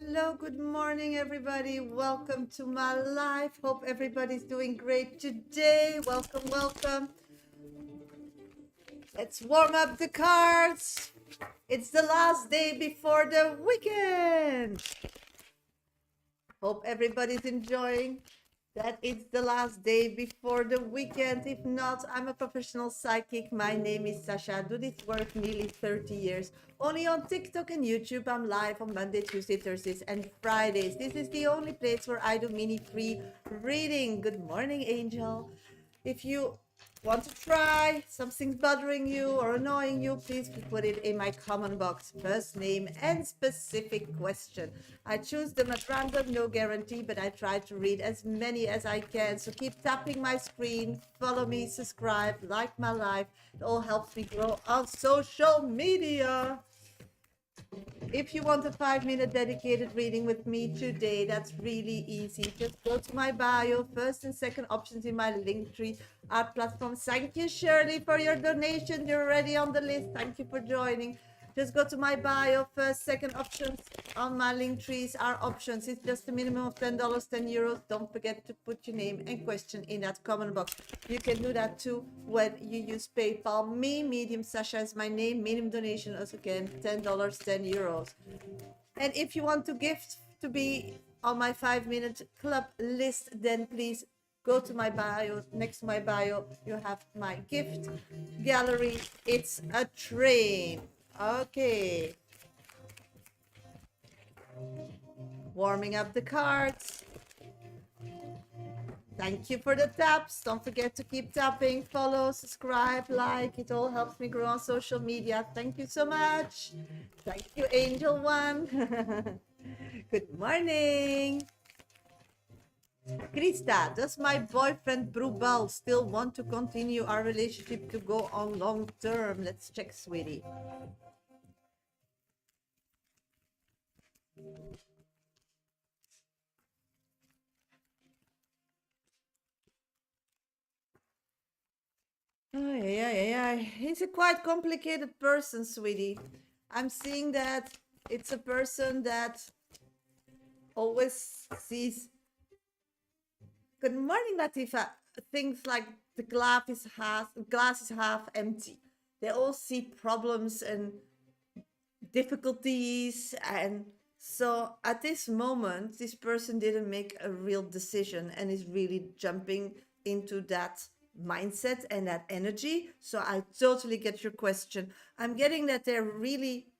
Hello, good morning, everybody. Welcome to my life. Hope everybody's doing great today. Welcome, welcome. Let's warm up the cards. It's the last day before the weekend. Hope everybody's enjoying that it's the last day before the weekend. If not, I'm a professional psychic. My name is Shasha. I do this work nearly 30 years. Only on TikTok and YouTube. I'm live on Monday, Tuesday, Thursdays, and Fridays. This is the only place where I do mini free reading. Good morning, Angel. If you want to try, something's bothering you or annoying you, please put it in my comment box. First name and specific question. I choose them at random, no guarantee, but I try to read as many as I can. So keep tapping my screen, follow me, subscribe, like my life. It all helps me grow on social media. If you want a 5-minute dedicated reading with me today, that's really easy. Just go to my bio. First and second options in my link tree are platforms. Thank you, Shirley, for your donation. You're already on the list. Thank you for joining. Just go to my bio. First, second options on my link trees are options. It's just a minimum of $10, €10. Don't forget to put your name and question in that comment box. You can do that too when you use PayPal. Me, Medium Sasha is my name. Medium donation is again $10, €10. And if you want to gift to be on my 5-minute club list, then please go to my bio. Next to my bio, you have my gift gallery. It's a train. Okay. Warming up the cards. Thank you for the taps. Don't forget to keep tapping, follow, subscribe, like. It all helps me grow on social media. Thank you so much. Thank you, Angel One. Good morning. Krista, does my boyfriend Brubal still want to continue our relationship to go on long term? Let's check, sweetie. He's a quite complicated person, sweetie. I'm seeing that it's a person that always sees. Good morning, Latifa. Things like the glass is half empty. They all see problems and difficulties, and so at this moment, this person didn't make a real decision and is really jumping into that mindset and that energy. So I totally get your question. I'm getting that they really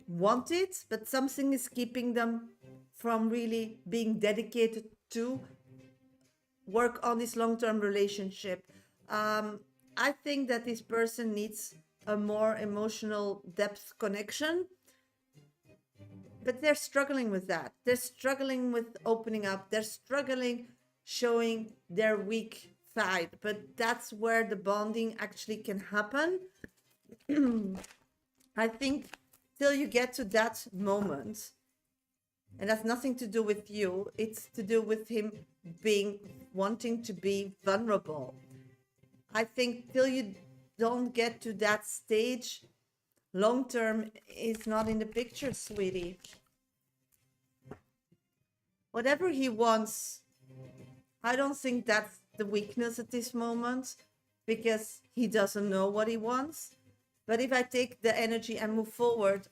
want it, but something is keeping them from really being dedicated to work on this long-term relationship. I think that this person needs a more emotional depth connection, but they're struggling with that. They're struggling with opening up. They're struggling showing their weak side, but that's where the bonding actually can happen. I think till you get to that moment, and that's nothing to do with you, it's to do with him wanting to be vulnerable. I think till you don't get to that stage, long term is not in the picture, sweetie. Whatever he wants, I don't think that's the weakness at this moment, because he doesn't know what he wants. But if I take the energy and move forward,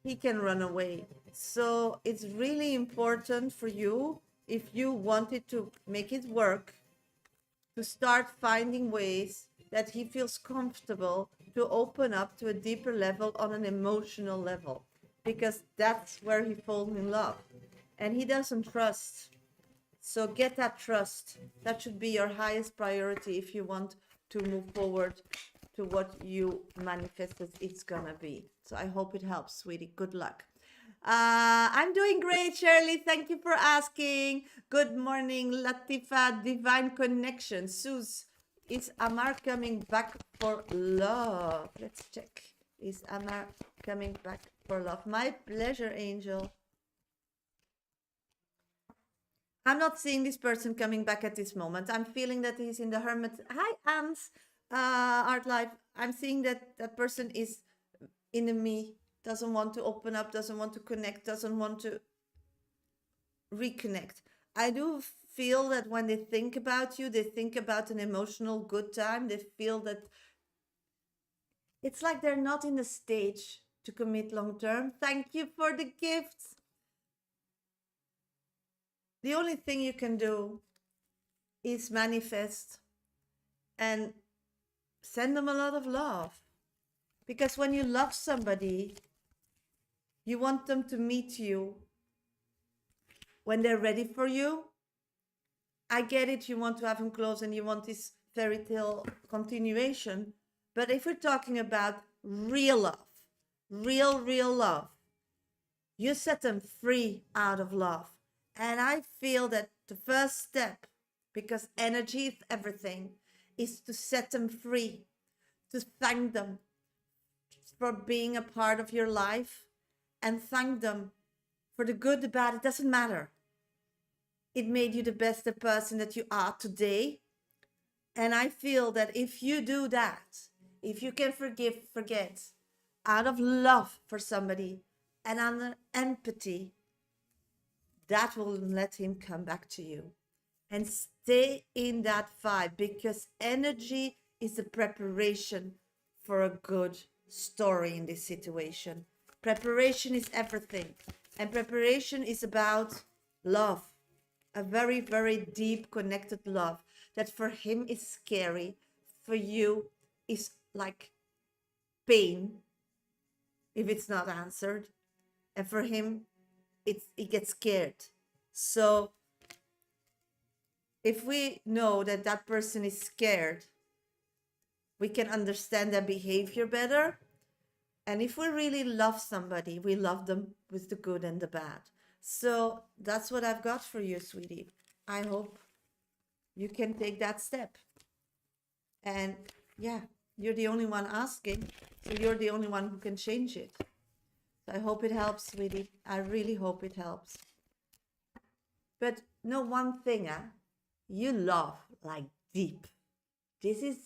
he can run away. So it's really important for you, if you wanted to make it work, to start finding ways that he feels comfortable to open up to a deeper level on an emotional level, because that's where he falls in love and he doesn't trust. So get that trust. That should be your highest priority if you want to move forward to what you manifested it's gonna be. So I hope it helps, sweetie. Good luck. I'm doing great, Shirley. Thank you for asking. Good morning, Latifa. Divine Connection. Sus, is Amar coming back for love? Let's check. Is Amar coming back for love? My pleasure, Angel. I'm not seeing this person coming back at this moment. I'm feeling that he's in the hermit. Hi, Ants. Art Life. I'm seeing that that person is in me, doesn't want to open up, doesn't want to connect, doesn't want to reconnect. I do feel that when they think about you, they think about an emotional good time. They feel that it's like they're not in the stage to commit long term. Thank you for the gifts. The only thing you can do is manifest and send them a lot of love. Because when you love somebody, you want them to meet you when they're ready for you. I get it, you want to have them close and you want this fairy tale continuation. But if we're talking about real love, real love, you set them free out of love. And I feel that the first step, because energy is everything, is to set them free, to thank them for being a part of your life and thank them for the good, the bad. It doesn't matter. It made you the best person that you are today. And I feel that if you do that, if you can forget out of love for somebody and under empathy, that will let him come back to you. And stay in that vibe, because energy is a preparation for a good story in this situation. Preparation is everything. And preparation is about love. A very, very deep, connected love that for him is scary, for you is like pain if it's not answered, and for him he gets scared. So if we know that that person is scared, we can understand their behavior better. And if we really love somebody, we love them with the good and the bad. So that's what I've got for you, sweetie. I hope you can take that step. And yeah, you're the only one asking, so you're the only one who can change it. So I hope it helps, sweetie. I really hope it helps. But know one thing, you love like deep. This is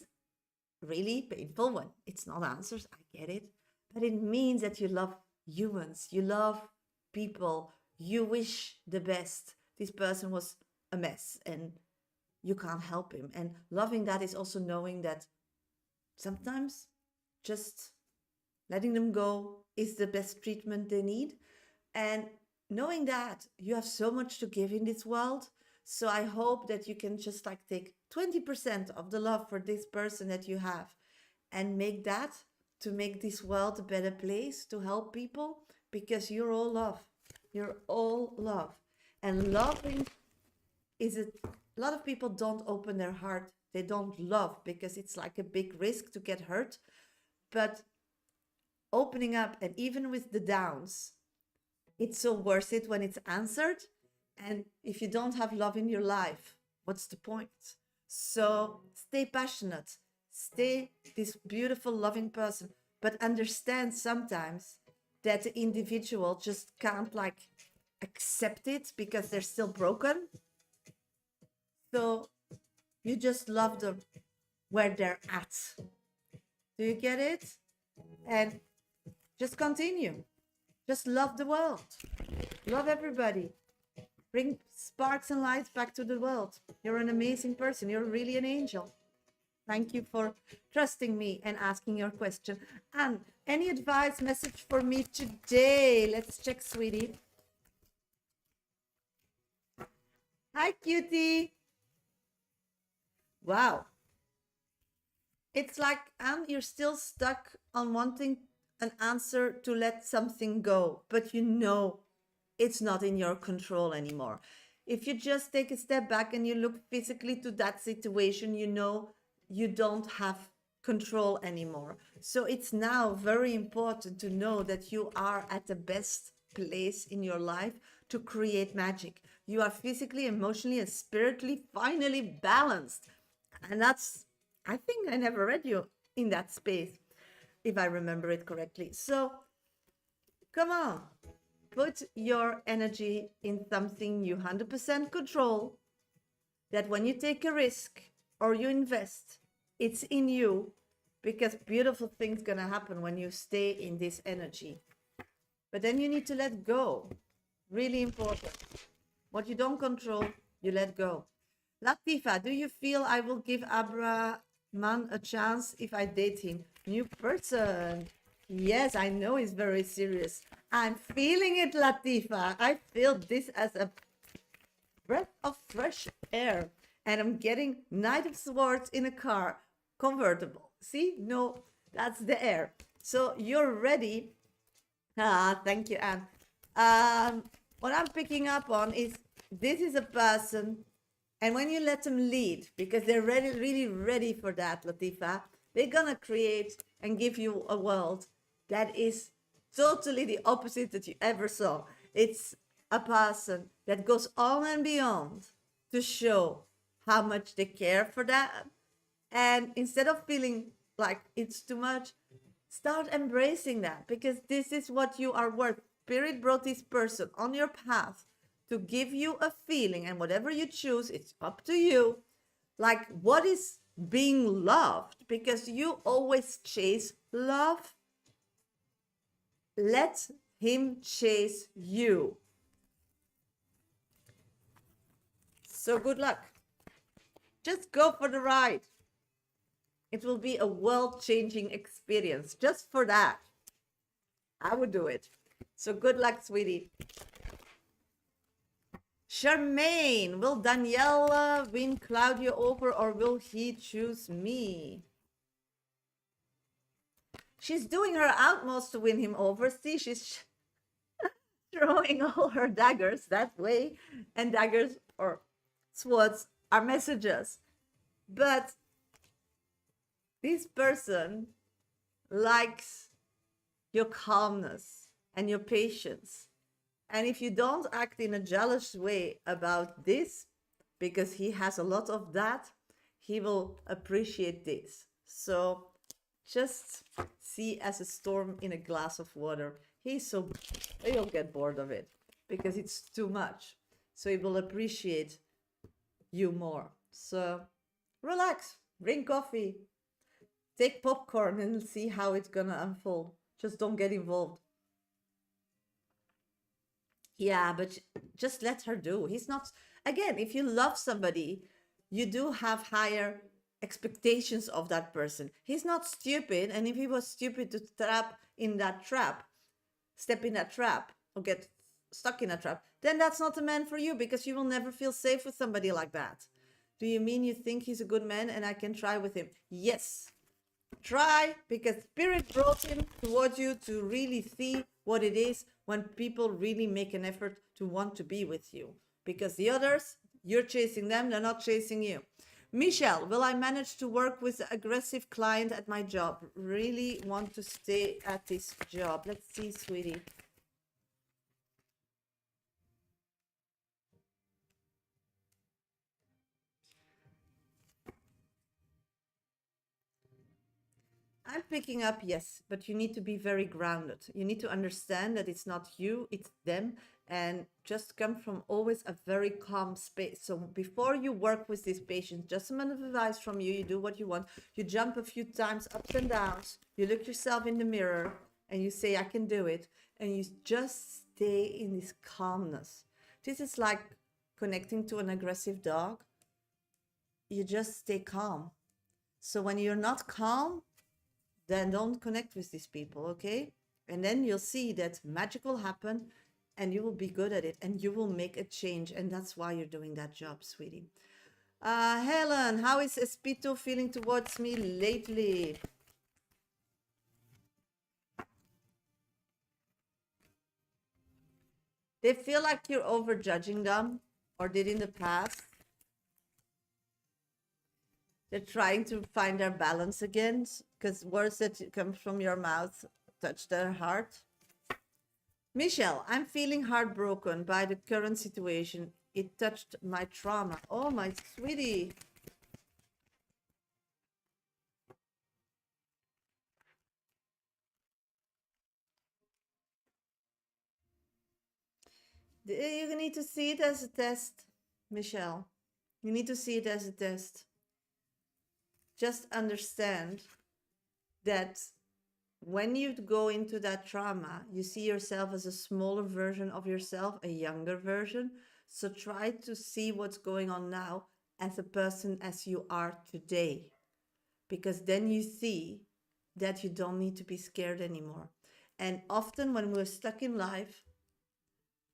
really painful when it's not answers. I get it. But it means that you love humans. You love people. You wish the best. This person was a mess and you can't help him. And loving that is also knowing that sometimes just letting them go is the best treatment they need. And knowing that you have so much to give in this world. So I hope that you can just like take 20% of the love for this person that you have and make that to make this world a better place, to help people, because you're all love. You're all love. And loving is a lot of people don't open their heart. They don't love because it's like a big risk to get hurt. But opening up, and even with the downs, it's so worth it when it's answered. And if you don't have love in your life, what's the point? So stay passionate, stay this beautiful, loving person, but understand sometimes that the individual just can't like accept it because they're still broken. So you just love them where they're at. Do you get it? And just continue. Just love the world. Love everybody. Bring sparks and lights back to the world. You're an amazing person. You're really an angel. Thank you for trusting me and asking your question. And any advice, message for me today? Let's check, sweetie. Hi, cutie. Wow. It's like, you're still stuck on wanting an answer to let something go, but you know it's not in your control anymore. If you just take a step back and you look physically to that situation, you know you don't have control anymore. So it's now very important to know that you are at the best place in your life to create magic. You are physically, emotionally, and spiritually finally balanced. And that's, I think I never read you in that space, if I remember it correctly. So come on, put your energy in something you 100% control, that when you take a risk or you invest, it's in you, because beautiful things gonna happen when you stay in this energy. But then you need to let go. Really important. What you don't control, you let go. Latifa, do you feel I will give Abraman a chance if I date him? New person. Yes, I know he's very serious. I'm feeling it, Latifa. I feel this as a breath of fresh air. And I'm getting Knight of Swords in a car, convertible. See? No, that's the air. So you're ready. Ah, thank you, Anne. What I'm picking up on is this is a person, and when you let them lead, because they're ready, really ready for that, Latifa, they're gonna create and give you a world that is totally the opposite that you ever saw. It's a person that goes on and beyond to show how much they care for that. And instead of feeling like it's too much, start embracing that, because this is what you are worth. Spirit brought this person on your path to give you a feeling, and whatever you choose, it's up to you. Like, what is being loved? Because you always chase love. Let him chase you. So good luck. Just go for the ride. It will be a world-changing experience. Just for that, I would do it. So good luck, sweetie. Charmaine, will Daniela win Claudia over, or will he choose me? She's doing her utmost to win him over. See, she's throwing all her daggers that way. And daggers or swords are messages. But this person likes your calmness and your patience. And if you don't act in a jealous way about this, because he has a lot of that, he will appreciate this. So just see as a storm in a glass of water. He'll get bored of it because it's too much. So he will appreciate you more. So relax, drink coffee, take popcorn, and see how it's gonna unfold. Just don't get involved. Yeah, but just let her do. He's not, again, if you love somebody, you do have higher expectations of that person. He's not stupid, and if he was stupid to step in that trap, or get stuck in a trap, then that's not the man for you, because you will never feel safe with somebody like that. Do you mean you think he's a good man and I can try with him? Yes. Try, because Spirit brought him towards you to really see what it is when people really make an effort to want to be with you. Because the others, you're chasing them, they're not chasing you. Michelle, will I manage to work with an aggressive client at my job? Really want to stay at this job. Let's see, sweetie. I'm picking up, yes, but you need to be very grounded. You need to understand that it's not you, it's them, and just come from always a very calm space. So before you work with these patients, just some advice from you, you do what you want. You jump a few times ups and downs, you look yourself in the mirror, and you say, I can do it. And you just stay in this calmness. This is like connecting to an aggressive dog. You just stay calm. So when you're not calm, then don't connect with these people, okay? And then you'll see that magic will happen, and you will be good at it, and you will make a change. And that's why you're doing that job, sweetie. Helen, how is Espito feeling towards me lately? They feel like you're overjudging them, or did in the past. They're trying to find their balance again, because words that come from your mouth touch their heart. Michelle, I'm feeling heartbroken by the current situation. It touched my trauma. Oh, my sweetie. You need to see it as a test, Michelle. You need to see it as a test. Just understand that when you go into that trauma, you see yourself as a smaller version of yourself, a younger version. So try to see what's going on now as a person as you are today, because then you see that you don't need to be scared anymore. And often when we're stuck in life,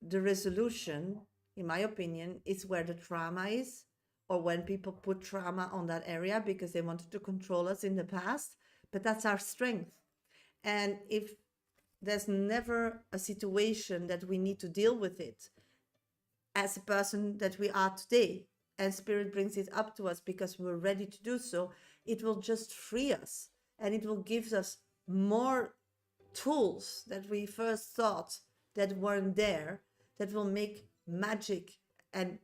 the resolution, in my opinion, is where the trauma is, or when people put trauma on that area because they wanted to control us in the past. But that's our strength. And if there's never a situation that we need to deal with it as a person that we are today, and spirit brings it up to us because we're ready to do so, it will just free us, and it will give us more tools that we first thought that weren't there, that will make magic and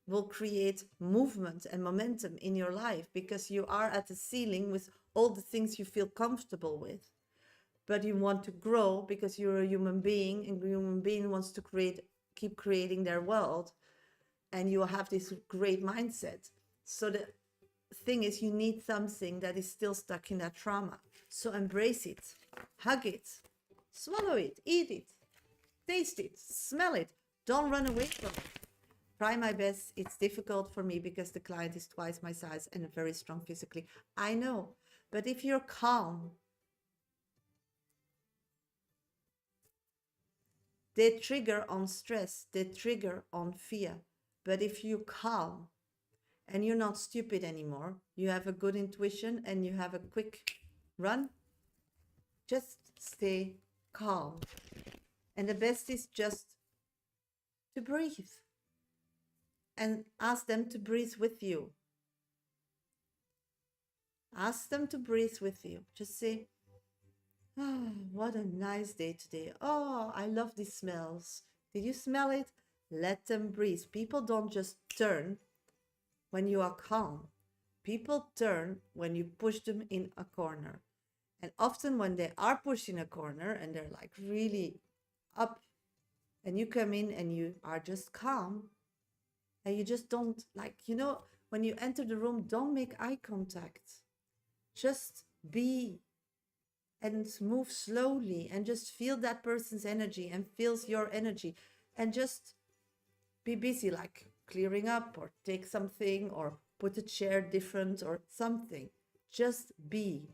will create movement and momentum in your life, because you are at the ceiling with all the things you feel comfortable with, but you want to grow because you're a human being, and a human being wants to keep creating their world, and you have this great mindset. So the thing is, you need something that is still stuck in that trauma. So embrace it, hug it, swallow it, eat it, taste it, smell it. Don't run away from it. Try my best. It's difficult for me because the client is twice my size and very strong physically. I know. But if you're calm, they trigger on stress, they trigger on fear. But if you calm and you're not stupid anymore, you have a good intuition and you have a quick run, just stay calm. And the best is just to breathe and ask them to breathe with you. Ask them to breathe with you. Just say, oh, what a nice day today. Oh, I love these smells. Did you smell it? Let them breathe. People don't just turn when you are calm. People turn when you push them in a corner. And often when they are pushed in a corner and they're like really up, and you come in and you are just calm, and you just don't, like, when you enter the room, don't make eye contact. Just be and move slowly and just feel that person's energy and feels your energy, and just be busy, like clearing up or take something or put a chair different or something. Just be.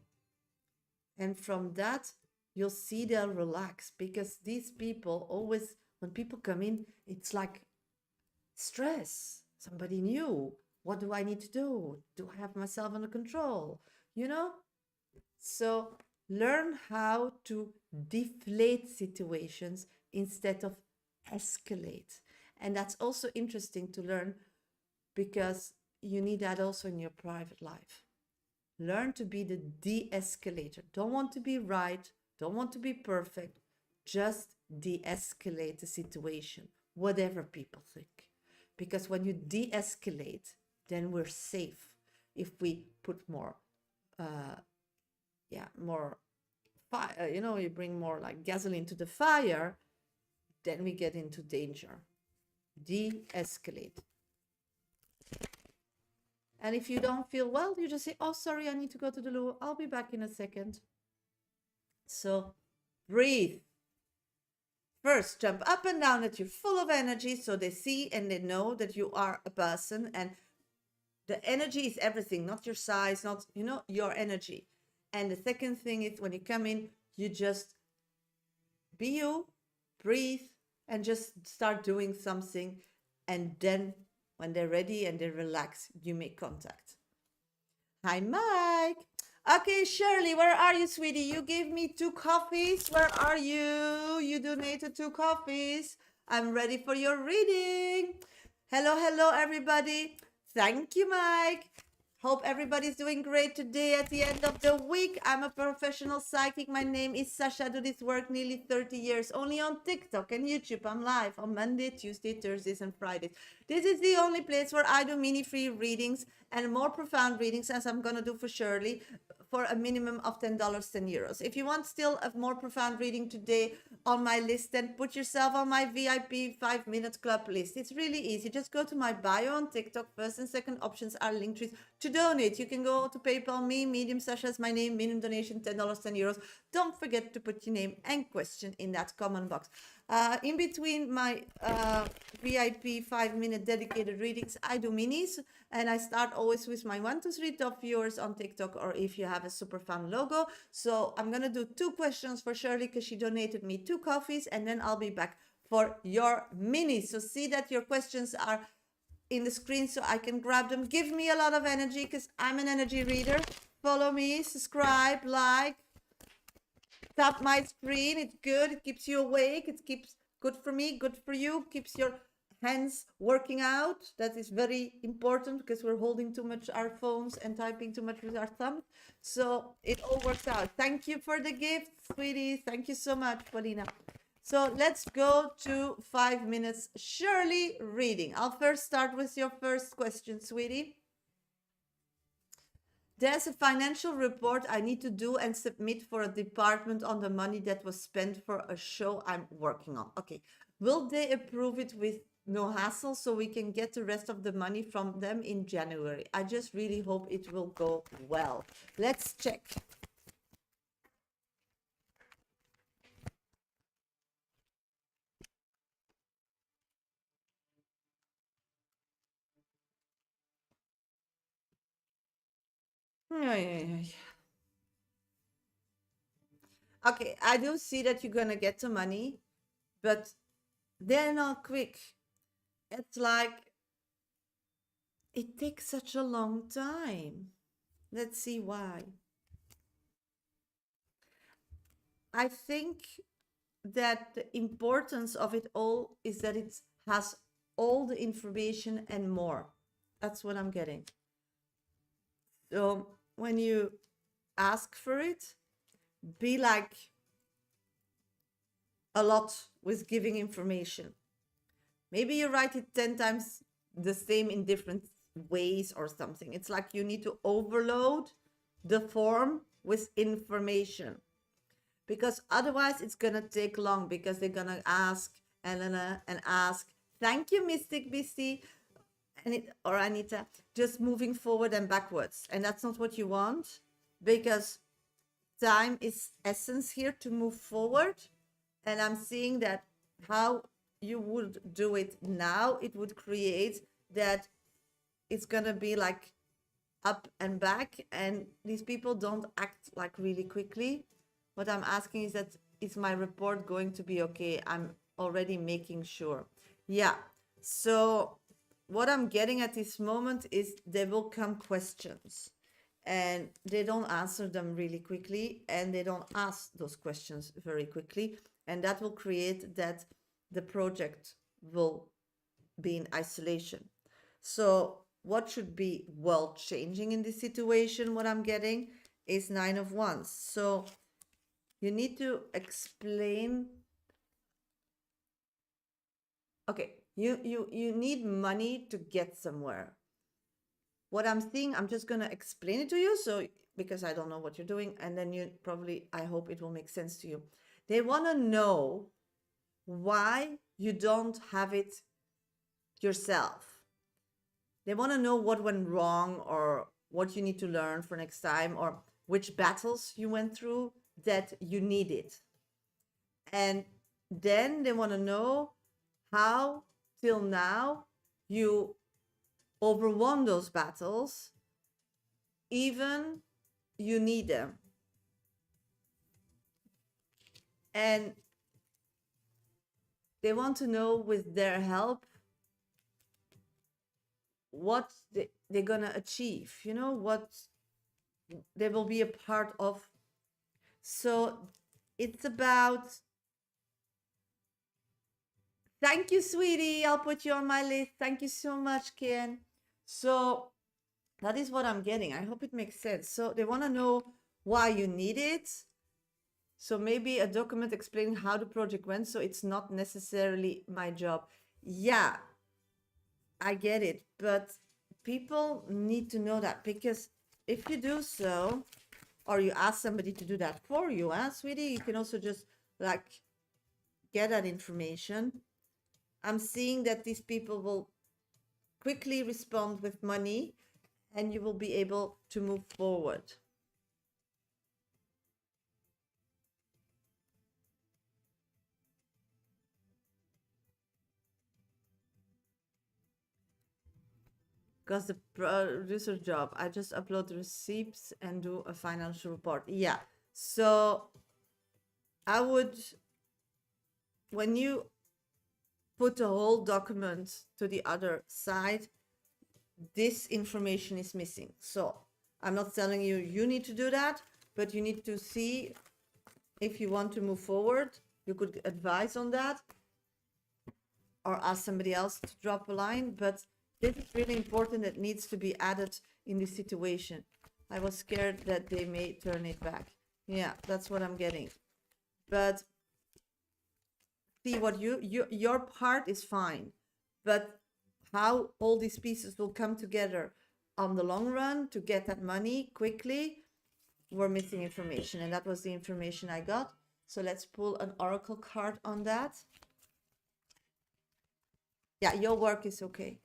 And from that, you'll see they'll relax, because these people always, when people come in, it's like stress. Somebody new. What do I need to do? Do I have myself under control? So learn how to deflate situations instead of escalate. And that's also interesting to learn, because you need that also in your private life. Learn to be the de-escalator. Don't want to be right, don't want to be perfect, just de-escalate the situation, whatever people think. Because when you de-escalate, then we're safe. If we put more fire, you bring more like gasoline to the fire, then we get into danger. De-escalate. And if you don't feel well, you just say, oh, sorry, I need to go to the loo. I'll be back in a second. So breathe. First, jump up and down that you're full of energy, so they see and they know that you are a person, and the energy is everything, not your size, not, your energy. And the second thing is, when you come in, you just be you, breathe, and just start doing something. And then when they're ready and they relax, you make contact. Hi, Mike. Okay, Shirley, where are you, sweetie? You gave me 2 coffees. Where are you? You donated 2 coffees. I'm ready for your reading. Hello, everybody. Thank you, Mike. Hope everybody's doing great today at the end of the week. I'm a professional psychic. My name is Shasha. I do this work nearly 30 years, only on TikTok and YouTube. I'm live on Monday, Tuesday, Thursdays, and Fridays. This is the only place where I do mini free readings and more profound readings, as I'm going to do for Shirley, for a minimum of $10, €10. If you want still a more profound reading today on my list, then put yourself on my VIP 5-minute club list. It's really easy. Just go to my bio on TikTok. First and second options are link trees. To donate, you can go to PayPal me, Medium Sasha is my name, minimum donation $10, €10. Don't forget to put your name and question in that comment box. In between my VIP 5-minute dedicated readings, I do minis, and I start always with my 1 to 3 top viewers on TikTok, or if you have a super fun logo. So I'm gonna do 2 questions for Shirley because she donated me 2 coffees, and then I'll be back for your minis. So see that your questions are in the screen so I can grab them. Give me a lot of energy because I'm an energy reader. Follow me, subscribe, like, tap my screen. It's good. It keeps you awake. It keeps good for me, good for you. Keeps your hands working out. That is very important because we're holding too much our phones and typing too much with our thumbs. So it all works out. Thank you for the gift, sweetie. Thank you so much, Paulina. So let's go to 5 minutes Shirley reading. I'll first start with your first question, sweetie. There's a financial report I need to do and submit for a department on the money that was spent for a show I'm working on. Okay. Will they approve it with no hassle so we can get the rest of the money from them in January? I just really hope it will go well. Let's check. Okay, I do see that you're gonna get the money, but they're not quick. It's like it takes such a long time. Let's see why. I think that the importance of it all is that it has all the information and more. That's what I'm getting. So when you ask for it, be like a lot with giving information. Maybe you write it 10 times the same in different ways or something. It's like you need to overload the form with information, because otherwise it's gonna take long, because they're gonna ask Elena and ask, thank you, Mystic BC, and it, or Anita, just moving forward and backwards. And that's not what you want, because time is essence here to move forward. And I'm seeing that how you would do it now, it would create that it's gonna be like up and back, and these people don't act like really quickly. What I'm asking is that, is my report going to be okay? I'm already making sure. Yeah. So what I'm getting at this moment is there will come questions, and they don't answer them really quickly, and they don't ask those questions very quickly, and that will create that the project will be in isolation. So what should be world changing in this situation, what I'm getting is 9 of Wands. So you need to explain. Okay, you need money to get somewhere. What I'm seeing, I'm just gonna explain it to you, so because I don't know what you're doing, and then you probably, I hope it will make sense to you. They want to know why you don't have it yourself. They want to know what went wrong, or what you need to learn for next time, or which battles you went through that you need it. And then they want to know how till now you overwon those battles, even you need them. And they want to know with their help what they're gonna achieve, you know, what they will be a part of. So it's about, thank you, sweetie, I'll put you on my list. Thank you so much, Ken. So that is what I'm getting. I hope it makes sense. So they want to know why you need it. So maybe a document explaining how the project went, so it's not necessarily my job. Yeah, I get it, but people need to know that, because if you do so, or you ask somebody to do that for you, sweetie, you can also just like get that information. I'm seeing that these people will quickly respond with money, and you will be able to move forward. because the producer job, I just upload the receipts and do a financial report. Yeah. So I would, when you put a whole document to the other side, this information is missing. So I'm not telling you you need to do that, but you need to see if you want to move forward. You could advise on that or ask somebody else to drop a line, but this is really important. It needs to be added in this situation. I was scared that they may turn it back. Yeah, that's what I'm getting. But see, what your part is fine, but how all these pieces will come together on the long run to get that money quickly, we're missing information, and that was the information I got. So let's pull an oracle card on that. Yeah, your work is okay.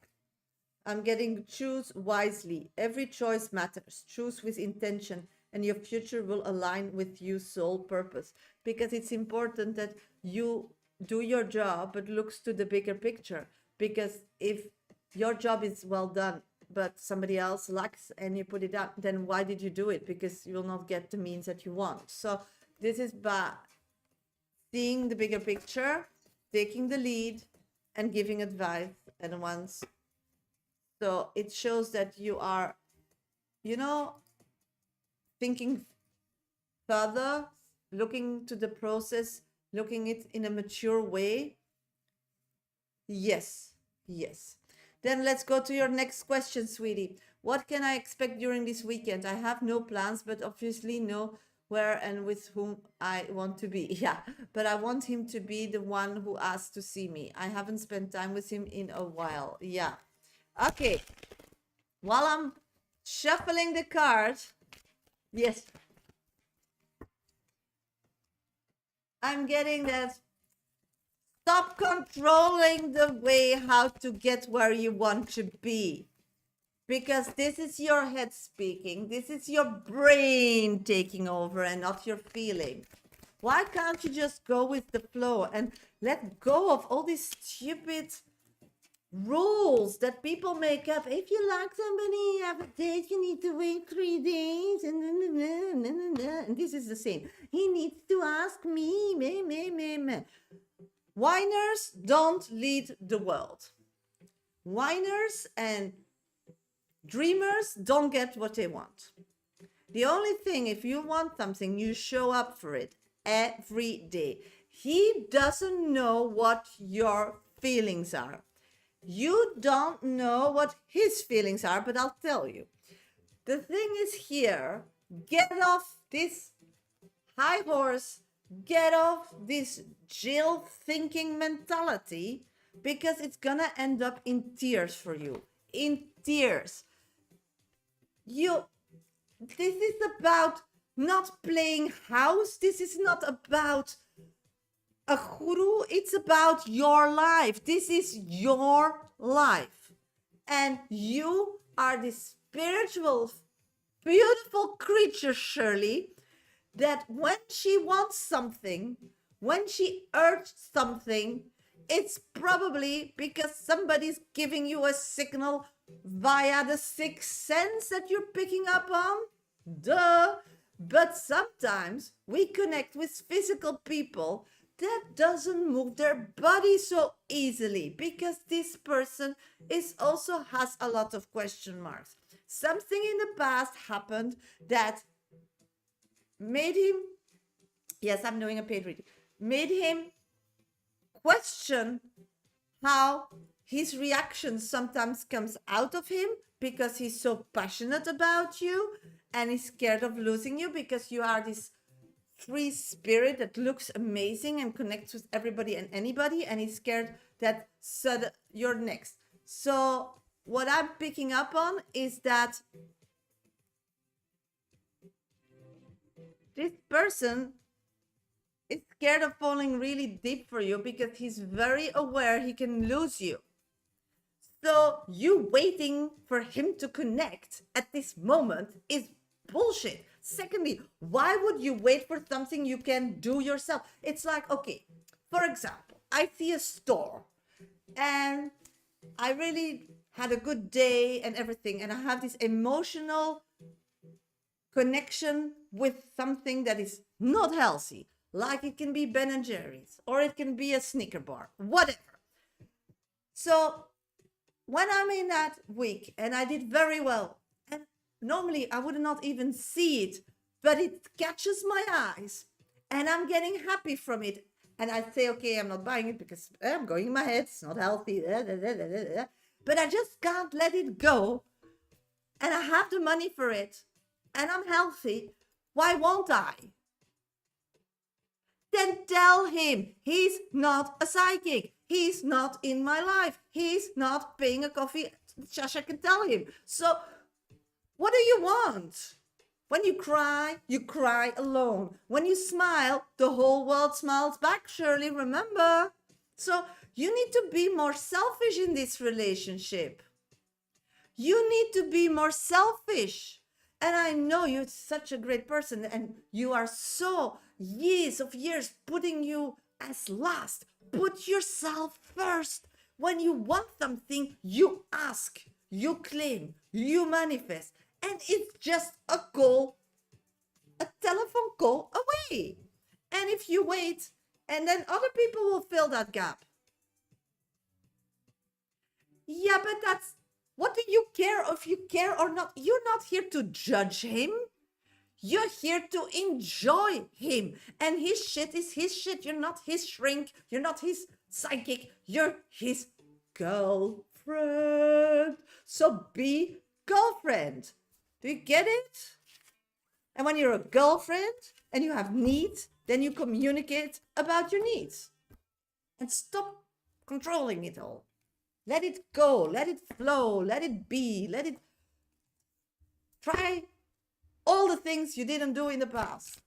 I'm getting choose wisely. Every choice matters. Choose with intention, and your future will align with your soul purpose, because it's important that you do your job but looks to the bigger picture. Because if your job is well done but somebody else lacks and you put it up, then why did you do it? Because you'll not get the means that you want. So this is by seeing the bigger picture, taking the lead, and giving advice at once. So it shows that you are, thinking further, looking to the process, looking it in a mature way. Yes, yes. Then let's go to your next question, sweetie. What can I expect during this weekend? I have no plans, but obviously know where and with whom I want to be. Yeah, but I want him to be the one who asks to see me. I haven't spent time with him in a while. Yeah. Okay. While I'm shuffling the cards, yes, I'm getting that. Stop controlling the way how to get where you want to be. Because this is your head speaking. This is your brain taking over and not your feeling. Why can't you just go with the flow and let go of all these stupid rules that people make up? If you like somebody, have a date, you need to wait 3 days. And this is the same. He needs to ask me. Whiners don't lead the world. Whiners and dreamers don't get what they want. The only thing, if you want something, you show up for it every day. He doesn't know what your feelings are. You don't know what his feelings are, but I'll tell you. The thing is here, get off this high horse, get off this Jill thinking mentality, because it's gonna end up in tears for you. In tears. This is about not playing house. This is not about a guru. It's about your life. This is your life. And you are this spiritual, beautiful creature, Shirley, that when she wants something, when she urges something, it's probably because somebody's giving you a signal via the sixth sense that you're picking up on. Duh. But sometimes we connect with physical people that doesn't move their body so easily, because this person also has a lot of question marks. Something in the past happened that made him, yes, I'm doing a paid reading, made him question how his reaction sometimes comes out of him, because he's so passionate about you and he's scared of losing you, because you are this free spirit that looks amazing and connects with everybody and anybody, and he's scared that you're next. So what I'm picking up on is that this person is scared of falling really deep for you, because he's very aware he can lose you. So you waiting for him to connect at this moment is bullshit. Secondly, why would you wait for something you can do yourself? It's like, okay, for example, I see a store and I really had a good day and everything, and I have this emotional connection with something that is not healthy, like it can be Ben and Jerry's or it can be a Snicker bar, whatever. So when I'm in that week and I did very well, and normally I would not even see it, but it catches my eyes and I'm getting happy from it. And I say, okay, I'm not buying it because I'm going in my head, it's not healthy. But I just can't let it go. And I have the money for it. And I'm healthy. Why won't I? Then tell him he's not a psychic. He's not in my life. He's not paying a coffee. Shasha can tell him. So what do you want? When you cry alone. When you smile, the whole world smiles back, Shirley, remember? So you need to be more selfish in this relationship. You need to be more selfish. And I know you're such a great person and you are so years putting you as last. Put yourself first. When you want something, you ask, you claim, you manifest. And it's just a call, a telephone call away. And if you wait, and then other people will fill that gap. Yeah, but that's, what do you care if you care or not? You're not here to judge him. You're here to enjoy him. And his shit is his shit. You're not his shrink. You're not his psychic. You're his girlfriend. So be girlfriend. Do you get it? And when you're a girlfriend and you have needs, then you communicate about your needs. And stop controlling it all. Let it go. Let it flow. Let it be. Let it try all the things you didn't do in the past.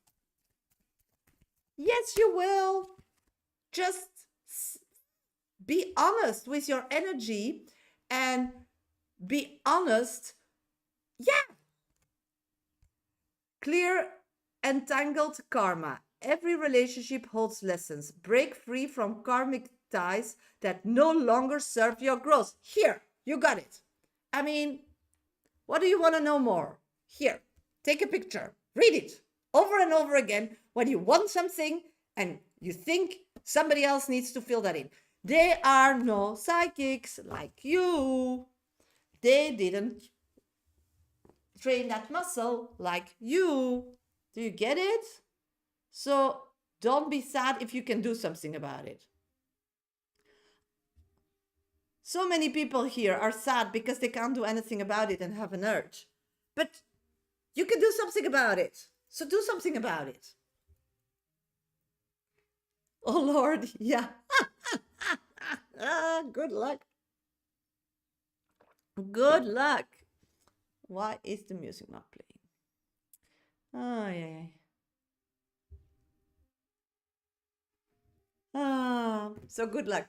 Yes, you will. Just be honest with your energy and be honest. Yeah. Clear entangled karma. Every relationship holds lessons. Break free from karmic ties that no longer serve your growth. Here, you got it. I mean, what do you want to know more? Here, take a picture, read it over and over again when you want something and you think somebody else needs to fill that in. They are no psychics like you. They didn't train that muscle like you. Do you get it? So don't be sad if you can do something about it. So many people here are sad because they can't do anything about it and have an urge. But you can do something about it. So do something about it. Oh, Lord, yeah. Good luck. Good luck. Why is the music not playing? Oh, yeah. So good luck.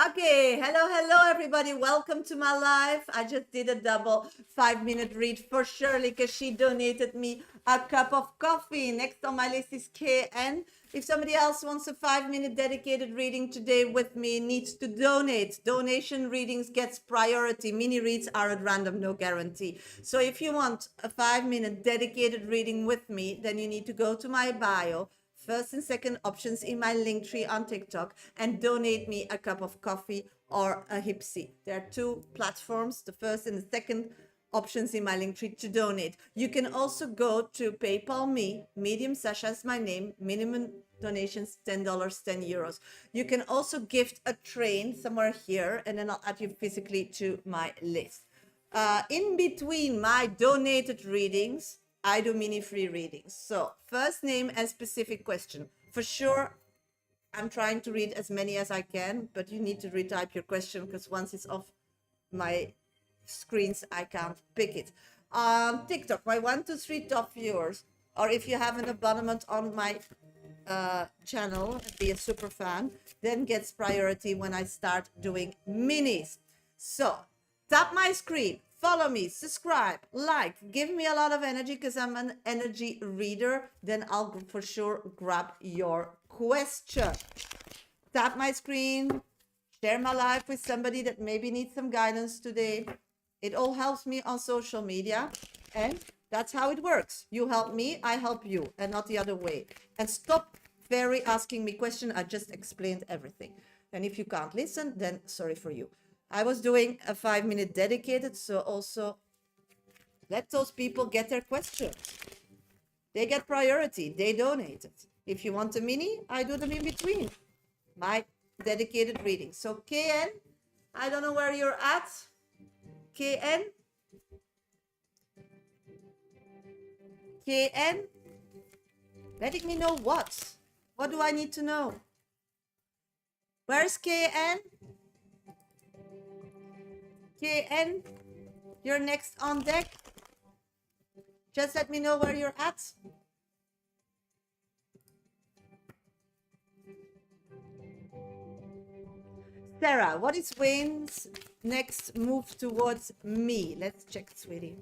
Okay, hello everybody. Welcome to my live. I just did a double 5-minute read for Shirley because she donated me a cup of coffee. Next on my list is KN. If somebody else wants a 5-minute dedicated reading today with me, needs to donate. Donation readings gets priority. Mini reads are at random, no guarantee. So if you want a 5-minute dedicated reading with me, then you need to go to my bio, first and second options in my link tree on TikTok, and donate me a cup of coffee or a hipsy. There are two platforms, the first and the second options in my link tree to donate. You can also go to PayPal me, Medium Shasha is my name, minimum donations $10, €10. You can also gift a train somewhere here, and then I'll add you physically to my list. In between my donated readings, I do mini free readings. So first name and specific question. For sure, I'm trying to read as many as I can, but you need to retype your question because once it's off my screens, I can't pick it. TikTok, my 1, 2, 3 top viewers, or if you have an abonnement on my channel, be a super fan, then gets priority when I start doing minis. So tap my screen, follow me, subscribe, like, give me a lot of energy because I'm an energy reader. Then I'll for sure grab your question. Tap my screen, share my life with somebody that maybe needs some guidance today. It all helps me on social media, and that's how it works. You help me, I help you, and not the other way. And stop very asking me questions. I just explained everything. And if you can't listen, then sorry for you. I was doing a 5-minute dedicated, so also let those people get their questions. They get priority. They donate it. If you want a mini, I do them in between my dedicated reading. So KN, I don't know where you're at. KN, KN, letting me know what? What do I need to know? Where's KN? KN, you're next on deck. Just let me know where you're at. Sarah, what is Wayne's next move towards me? Let's check, sweetie.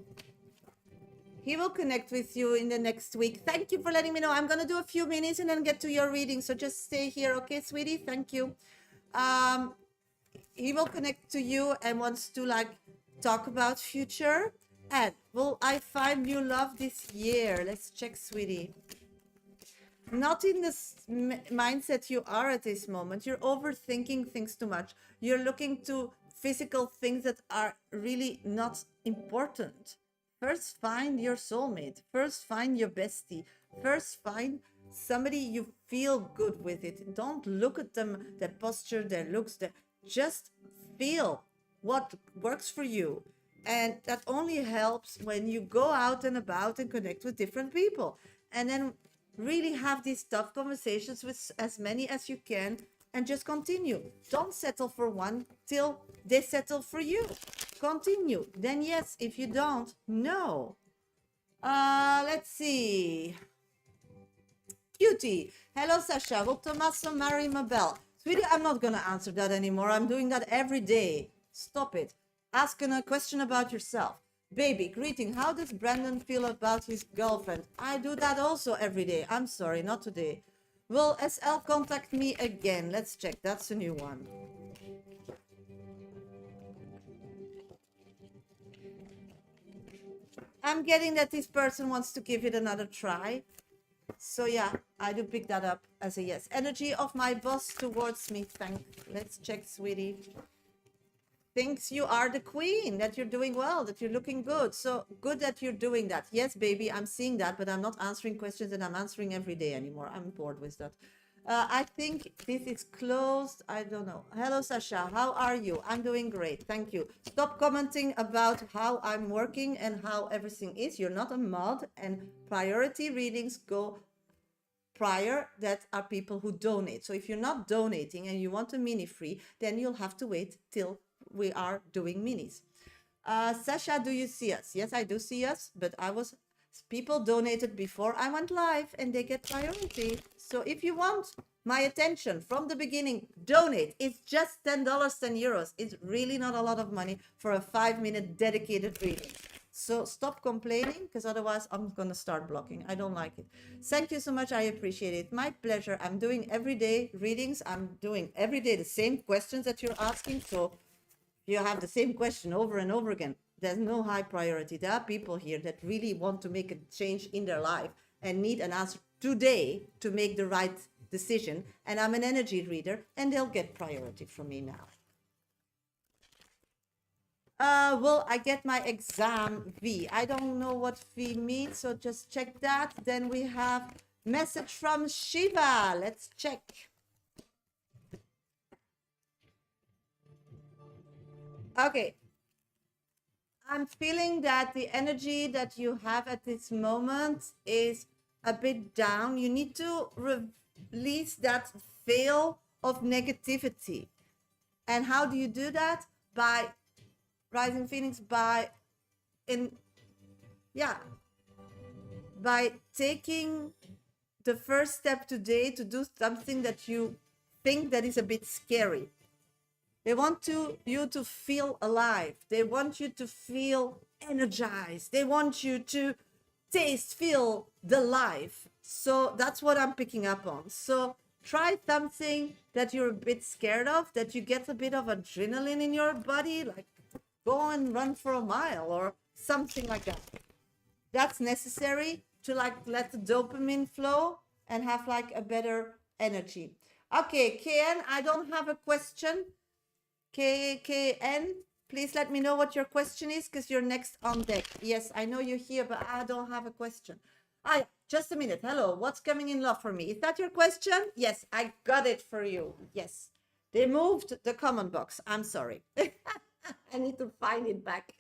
He will connect with you in the next week. Thank you for letting me know. I'm going to do a few minutes and then get to your reading. So just stay here, okay, sweetie? Thank you. He will connect to you and wants to like talk about future. And will I find new love this year? Let's check, sweetie. Not in this mindset you are at this moment. You're overthinking things too much. You're looking to physical things that are really not important. First, find your soulmate. First, find your bestie. First, find somebody you feel good with it. Don't look at them, their posture, their looks. Just feel what works for you. And that only helps when you go out and about and connect with different people. And then really have these tough conversations with as many as you can and just continue. Don't settle for one till they settle for you. Continue. Then yes, if you don't, no. Let's see. Cutie. Hello, Shasha. Will Tommaso marry Mabel? Sweetie, I'm not going to answer that anymore. I'm doing that every day. Stop it. Ask a question about yourself. Baby, greeting. How does Brandon feel about his girlfriend? I do that also every day. I'm sorry, not today. Will SL contact me again? Let's check. That's a new one. I'm getting that this person wants to give it another try. So yeah, I do pick that up as a yes. Energy of my boss towards me. Let's check, sweetie. Thinks you are the queen, that you're doing well, that you're looking good. So good that you're doing that. Yes, baby, I'm seeing that, but I'm not answering questions and I'm answering every day anymore. I'm bored with that. I think this is closed. I don't know. Hello, Shasha. How are you? I'm doing great. Thank you. Stop commenting about how I'm working and how everything is. You're not a mod, and priority readings go prior that are people who donate. So if you're not donating and you want a mini free, then you'll have to wait till we are doing minis. Sasha, do you see us? Yes, I do see us, but people donated before I went live and they get priority. So if you want my attention from the beginning, donate. It's just $10, 10 euros. It's really not a lot of money for a 5-minute dedicated reading. So stop complaining, because otherwise I'm going to start blocking. I don't like it. Thank you so much. I appreciate it. My pleasure. I'm doing everyday readings. I'm doing every day the same questions that you're asking. So you have the same question over and over again. There's no high priority. There are people here that really want to make a change in their life and need an answer today to make the right decision. And I'm an energy reader, and they'll get priority from me now. Will I get my exam V? I don't know what V means, so just check that. Then we have message from Shiva. Let's check. Okay. I'm feeling that the energy that you have at this moment is a bit down. You need to release that veil of negativity. And how do you do that? By Rising Phoenix, by taking the first step today to do something that you think that is a bit scary. They want you to feel alive. They want you to feel energized. They want you to feel the life. So that's what I'm picking up on. So try something that you're a bit scared of, that you get a bit of adrenaline in your body, like go and run for a mile or something like that. That's necessary to like let the dopamine flow and have like a better energy. Okay, KN, I don't have a question. KN, please let me know what your question is because you're next on deck. Yes, I know you're here, but I don't have a question. Just a minute. Hello, what's coming in love for me? Is that your question? Yes, I got it for you. Yes, they moved the comment box. I'm sorry. I need to find it back.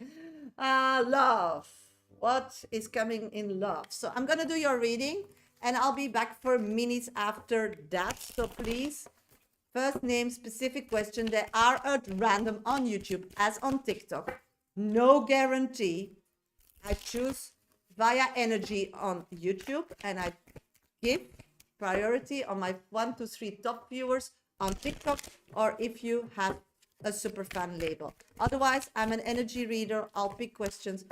Love. What is coming in love? So I'm going to do your reading and I'll be back for minutes after that. So please, first name, specific question. They are at random on YouTube as on TikTok. No guarantee. I choose via energy on YouTube and I give priority on my 1 to 3 top viewers on TikTok, or if you have a super fan label. Otherwise, I'm an energy reader. I'll pick questions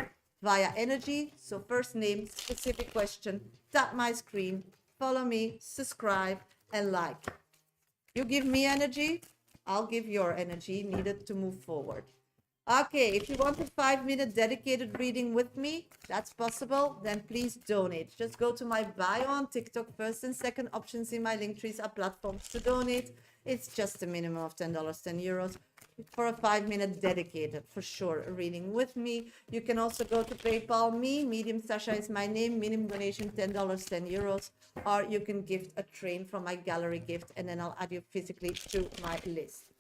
via energy. So first name, specific question, tap my screen, follow me, subscribe, and like. You give me energy, I'll give your energy needed to move forward. Okay, if you want a 5-minute dedicated reading with me, that's possible, then please donate. Just go to my bio on TikTok. First and second options in my link trees are platforms to donate. It's just a minimum of $10, €10 for a 5-minute dedicated, for sure, a reading with me. You can also go to PayPal me, Medium Shasha is my name, minimum donation $10, €10, or you can gift a train from my gallery gift, and then I'll add you physically to my list.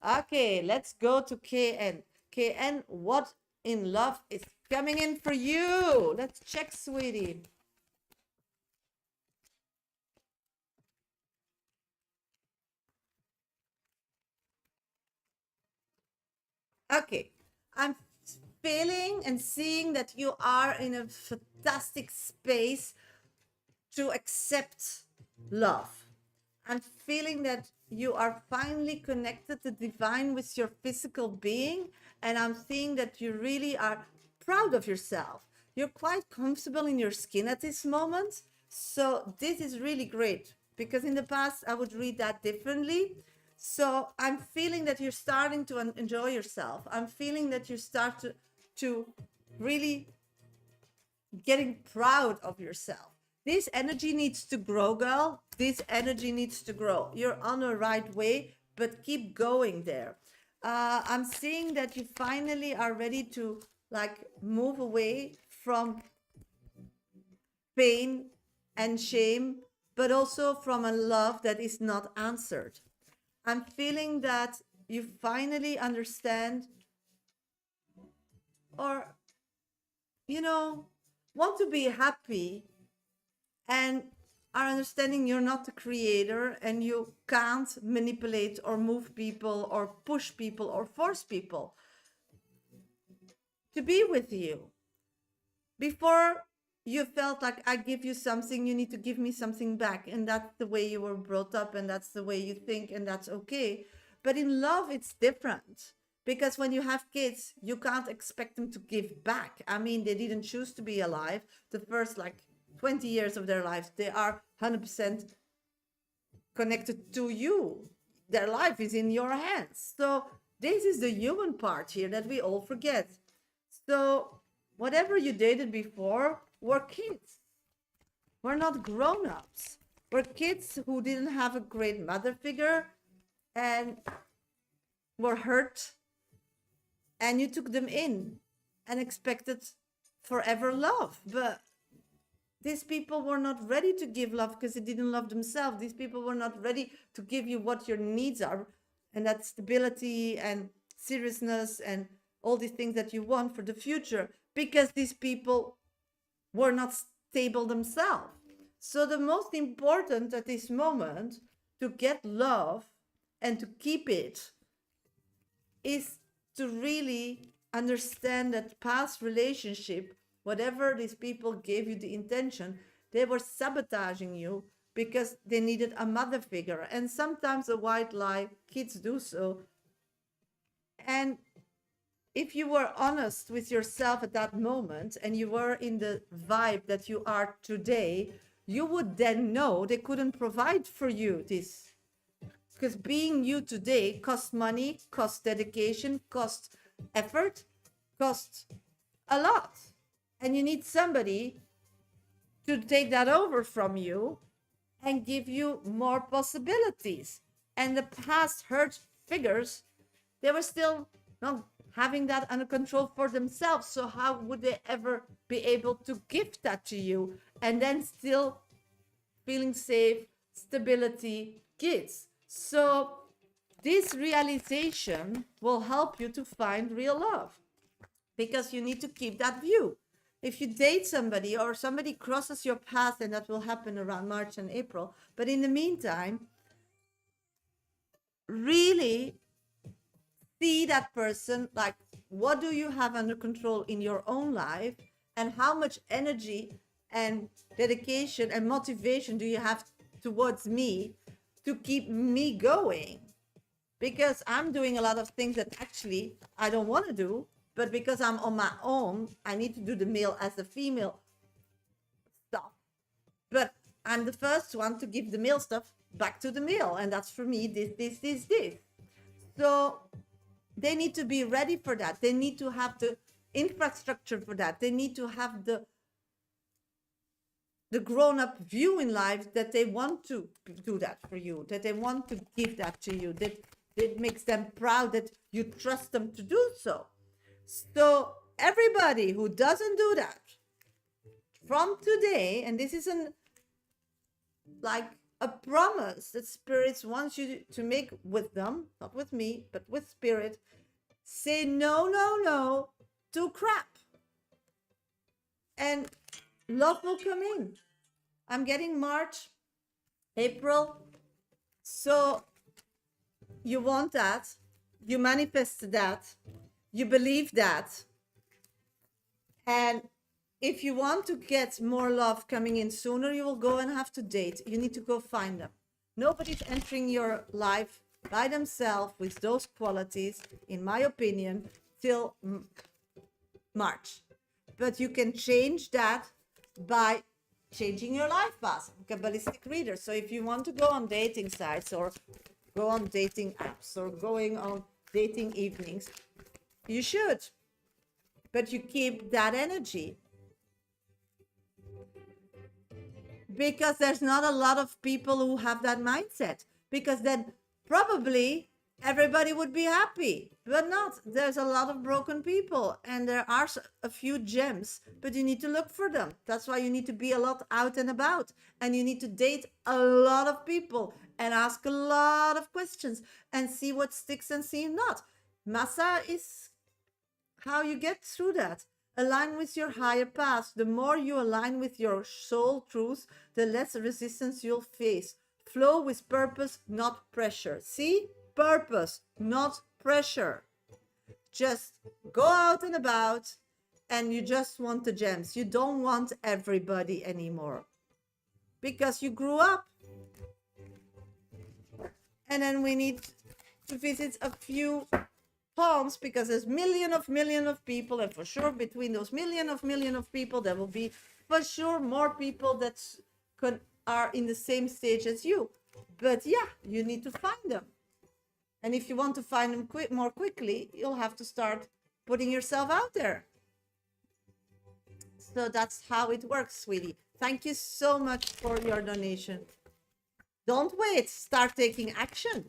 Okay, let's go to KN. KN, what in love is coming in for you? Let's check, sweetie. Okay, I'm feeling and seeing that you are in a fantastic space to accept love. I'm feeling that you are finally connected to divine with your physical being, and I'm seeing that you really are proud of yourself. You're quite comfortable in your skin at this moment, so this is really great, because in the past I would read that differently. So I'm feeling that you're starting to enjoy yourself. I'm feeling that you start to really getting proud of yourself. This energy needs to grow, girl. This energy needs to grow. You're on the right way, but keep going there. I'm seeing that you finally are ready to like move away from pain and shame, but also from a love that is not answered. I'm feeling that you finally understand, or, want to be happy, and are understanding you're not the creator and you can't manipulate or move people or push people or force people to be with you. Before, you felt like I give you something, you need to give me something back, and that's the way you were brought up, and that's the way you think, and that's okay. But in love, it's different, because when you have kids, you can't expect them to give back. I mean, they didn't choose to be alive. The first like 20 years of their lives, they are 100% connected to you. Their life is in your hands. So this is the human part here that we all forget. So whatever you dated before were kids. We're not grown-ups. We're kids who didn't have a great mother figure and were hurt, and you took them in and expected forever love. But these people were not ready to give love because they didn't love themselves. These people were not ready to give you what your needs are, and that stability and seriousness and all these things that you want for the future, because these people were not stable themselves. So the most important at this moment to get love and to keep it is to really understand that past relationship, whatever these people gave you the intention, they were sabotaging you because they needed a mother figure. And sometimes a white lie, kids do so. And if you were honest with yourself at that moment and you were in the vibe that you are today, you would then know they couldn't provide for you this. Because being you today costs money, costs dedication, costs effort, costs a lot. And you need somebody to take that over from you and give you more possibilities. And the past hurt figures, they were still not having that under control for themselves. So how would they ever be able to give that to you and then still feeling safe, stability, kids? So this realization will help you to find real love, because you need to keep that view. If you date somebody or somebody crosses your path, and that will happen around March and April, but in the meantime, really see that person, like, what do you have under control in your own life, and how much energy and dedication and motivation do you have towards me to keep me going? Because I'm doing a lot of things that actually I don't want to do, but because I'm on my own, I need to do the male as the female stuff. But I'm the first one to give the male stuff back to the male, and that's for me this. So they need to be ready for that. They need to have the infrastructure for that. They need to have the grown-up view in life, that they want to do that for you, that they want to give that to you, that it makes them proud that you trust them to do so. So everybody who doesn't do that from today, and this is like a promise that spirits want you to make with them, not with me, but with spirit, say no to crap, and love will come in. I'm getting March, April. So you want that, you manifest that, you believe that. And if you want to get more love coming in sooner, you will go and have to date. You need to go find them. Nobody's entering your life by themselves with those qualities, in my opinion, till March. But you can change that by changing your life path. Kabbalistic reader. So if you want to go on dating sites or go on dating apps or going on dating evenings, you should. But you keep that energy, because there's not a lot of people who have that mindset, because then probably everybody would be happy, but not. There's a lot of broken people, and there are a few gems, but you need to look for them. That's why you need to be a lot out and about, and you need to date a lot of people and ask a lot of questions and see what sticks and see not. Massa is how you get through that. Align with your higher path. The more you align with your soul truth, the less resistance you'll face. Flow with purpose, not pressure. See? Purpose, not pressure. Just go out and about, and you just want the gems. You don't want everybody anymore, because you grew up. And then we need to visit a few homes, because there's million of people, and for sure between those million of people there will be for sure more people that are in the same stage as you. But yeah, you need to find them, and if you want to find them more quickly, you'll have to start putting yourself out there. So that's how it works, sweetie. Thank you so much for your donation. Don't wait, start taking action.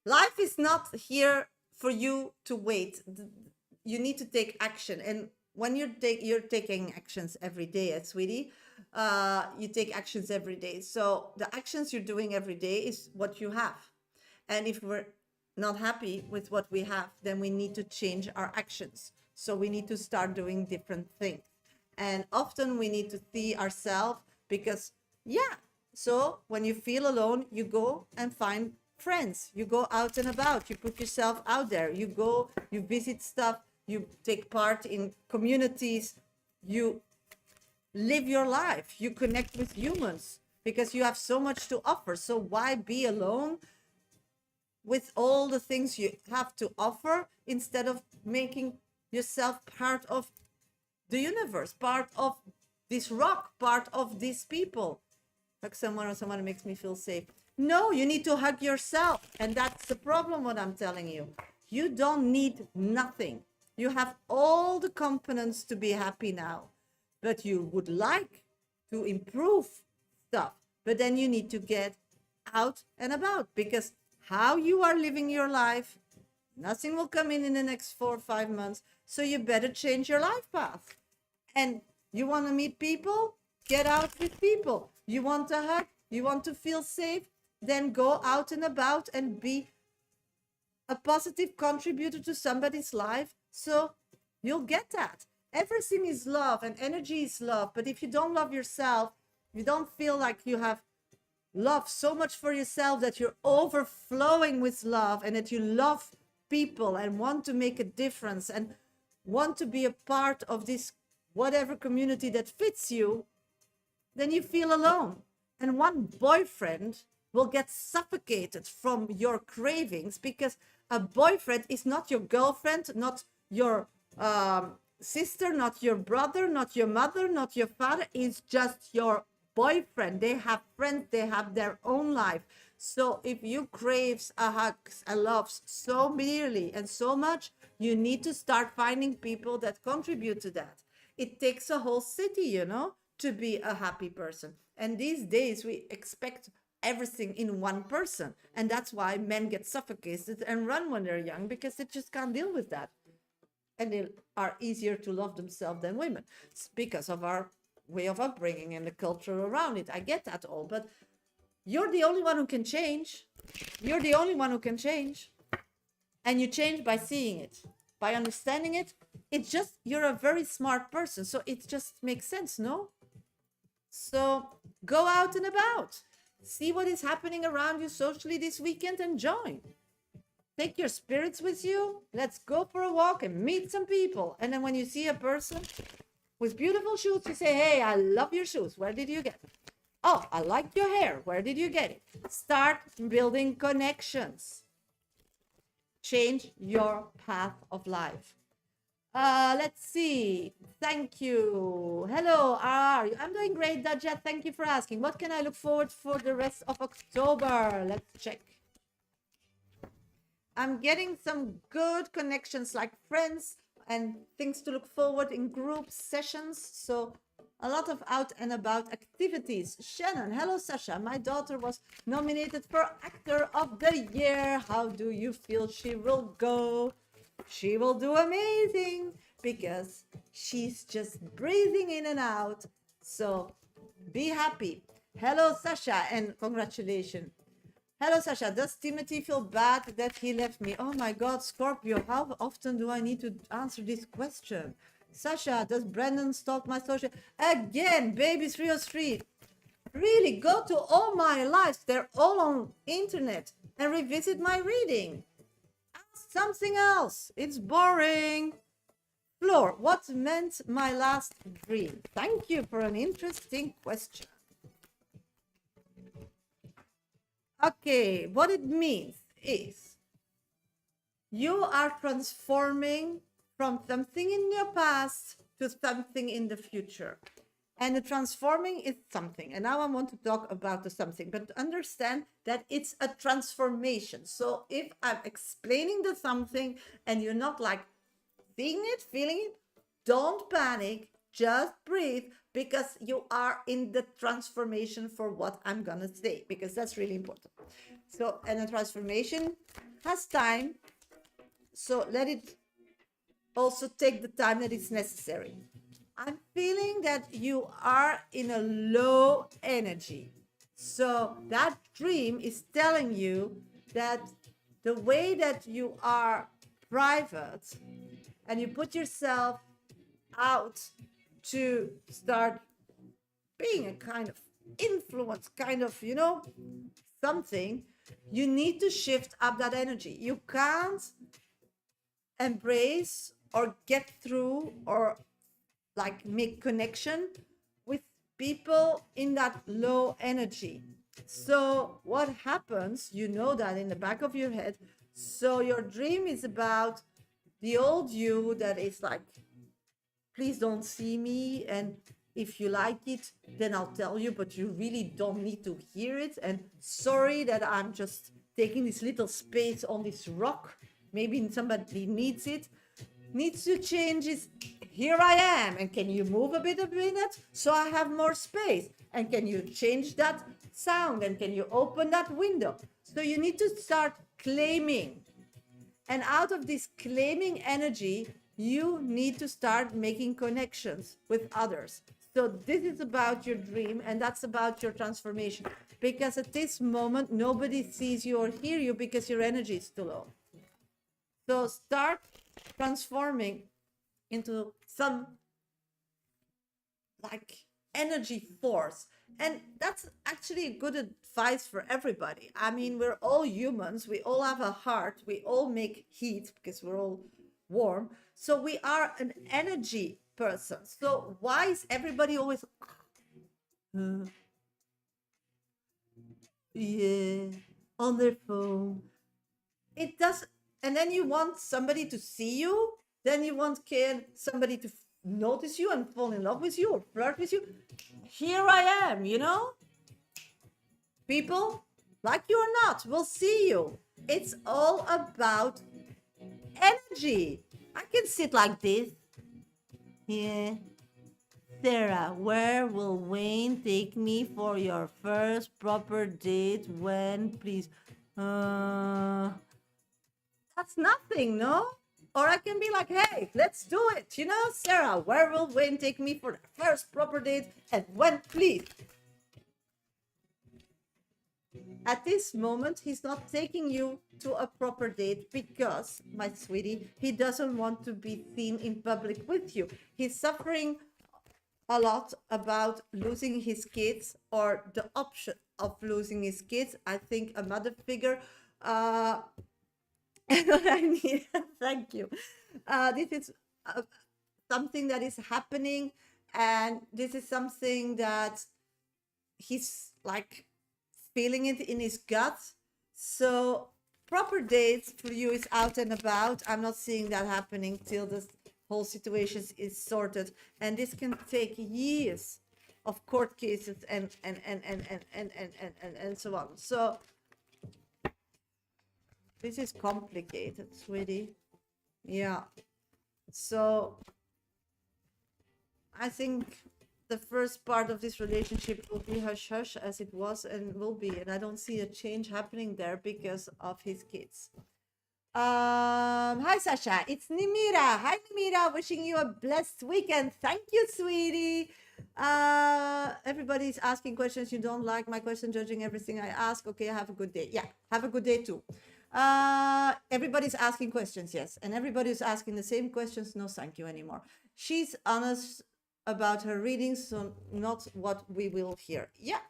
Life is not here for you to wait. You need to take action. And when you're taking actions every day, sweetie, you take actions every day. So the actions you're doing every day is what you have. And if we're not happy with what we have, then we need to change our actions. So we need to start doing different things. And often we need to see ourselves, because, yeah, so when you feel alone, you go and find friends. You go out and about. You put yourself out there. You go, you visit stuff. You take part in communities. You live your life. You connect with humans, because you have so much to offer. So why be alone with all the things you have to offer, instead of making yourself part of the universe, part of this rock, part of these people? Hug someone, or someone makes me feel safe. No, you need to hug yourself. And that's the problem, what I'm telling you. You don't need nothing. You have all the components to be happy now, but you would like to improve stuff. But then you need to get out and about, because how you are living your life, nothing will come in the next 4 or 5 months. So you better change your life path. And you want to meet people? Get out with people. You want to hug? You want to feel safe? Then go out and about and be a positive contributor to somebody's life. So you'll get that. Everything is love and energy is love. But if you don't love yourself, you don't feel like you have love so much for yourself that you're overflowing with love, and that you love people and want to make a difference and want to be a part of this whatever community that fits you, then you feel alone. And one boyfriend will get suffocated from your cravings, because a boyfriend is not your girlfriend, not your sister, not your brother, not your mother, not your father. It's just your boyfriend. They have friends, they have their own life. So if you craves a hugs and loves so dearly and so much, you need to start finding people that contribute to that. It takes a whole city, to be a happy person. And these days we expect everything in one person. And that's why men get suffocated and run when they're young, because they just can't deal with that. And they are easier to love themselves than women. It's because of our way of upbringing and the culture around it. I get that all, but you're the only one who can change. You're the only one who can change. And you change by seeing it, by understanding it. It's just, you're a very smart person. So it just makes sense, no? So go out and about. See what is happening around you socially this weekend and join. Take your spirits with you. Let's go for a walk and meet some people. And then when you see a person with beautiful shoes, you say, hey, I love your shoes. Where did you get them? Oh, I like your hair. Where did you get it? Start building connections. Change your path of life. Let's see. Thank you. Hello, how are you? I'm doing great, Dajat. Thank you for asking. What can I look forward for the rest of October? Let's check. I'm getting some good connections, like friends and things to look forward in group sessions. So a lot of out and about activities. Shannon, hello, Shasha. My daughter was nominated for Actor of the Year. How do you feel she will go? She will do amazing, because she's just breathing in and out. So be happy. Hello, Sasha, and congratulations. Hello, Sasha. Does Timothy feel bad that he left me? Oh my God, Scorpio, how often do I need to answer this question? Sasha, does Brandon stalk my social? Again, baby 303. Really, go to all my lives. They're all on internet, and revisit my reading. Ask something else. It's boring. Floor, what meant my last dream? Thank you for an interesting question. Okay, what it means is you are transforming from something in your past to something in the future. And the transforming is something. And now I want to talk about the something, but understand that it's a transformation. So if I'm explaining the something and you're not like seeing it, feeling it, don't panic, just breathe, because you are in the transformation for what I'm gonna say, because that's really important. So, and a transformation has time, so let it also take the time that it's necessary. I'm feeling that you are in a low energy. So that dream is telling you that the way that you are private and you put yourself out to start being a kind of influence, kind of, something, you need to shift up that energy. You can't embrace or get through or like make connection with people in that low energy. So what happens, you know that in the back of your head. So your dream is about the old you that is like, please don't see me, and if you like it then I'll tell you, but you really don't need to hear it, and sorry that I'm just taking this little space on this rock, maybe somebody needs it. needs to change is, here I am, and can you move a bit of it so I have more space? And can you change that sound? And can you open that window? So you need to start claiming. And out of this claiming energy, you need to start making connections with others. So this is about your dream, and that's about your transformation. Because at this moment, nobody sees you or hear you because your energy is too low. So start transforming into some like energy force. And that's actually a good advice for everybody. I mean, we're all humans, we all have a heart, we all make heat because we're all warm. So we are an energy person. So why is everybody always yeah, on their phone? It does. And then you want somebody to see you, then you want somebody to notice you and fall in love with you or flirt with you. Here I am, people, like you or not, will see you. It's all about energy. I can sit like this. Yeah. Sarah, where will Wayne take me for your first proper date? When, please? That's nothing, no? Or I can be like, hey, let's do it. Sarah, where will Wayne take me for the first proper date? And when, please? At this moment, he's not taking you to a proper date because, my sweetie, he doesn't want to be seen in public with you. He's suffering a lot about losing his kids or the option of losing his kids. I think a mother figure. What I need, thank you. This is something that is happening, and this is something that he's like feeling it in his gut. So proper dates for you is out and about. I'm not seeing that happening till this whole situation is sorted, and this can take years of court cases and so on. So this is complicated, sweetie. Yeah. So I think the first part of this relationship will be hush hush as it was and will be, and I don't see a change happening there because of his kids. Hi Sasha, it's Nimira. Hi Nimira, wishing you a blessed weekend. Thank you, sweetie. Everybody's asking questions. You don't like my question, judging everything I ask. Okay, have a good day. Yeah, have a good day too. Everybody's asking questions, yes, and everybody's asking the same questions. No thank you anymore. She's honest about her readings, so not what we will hear. Yeah,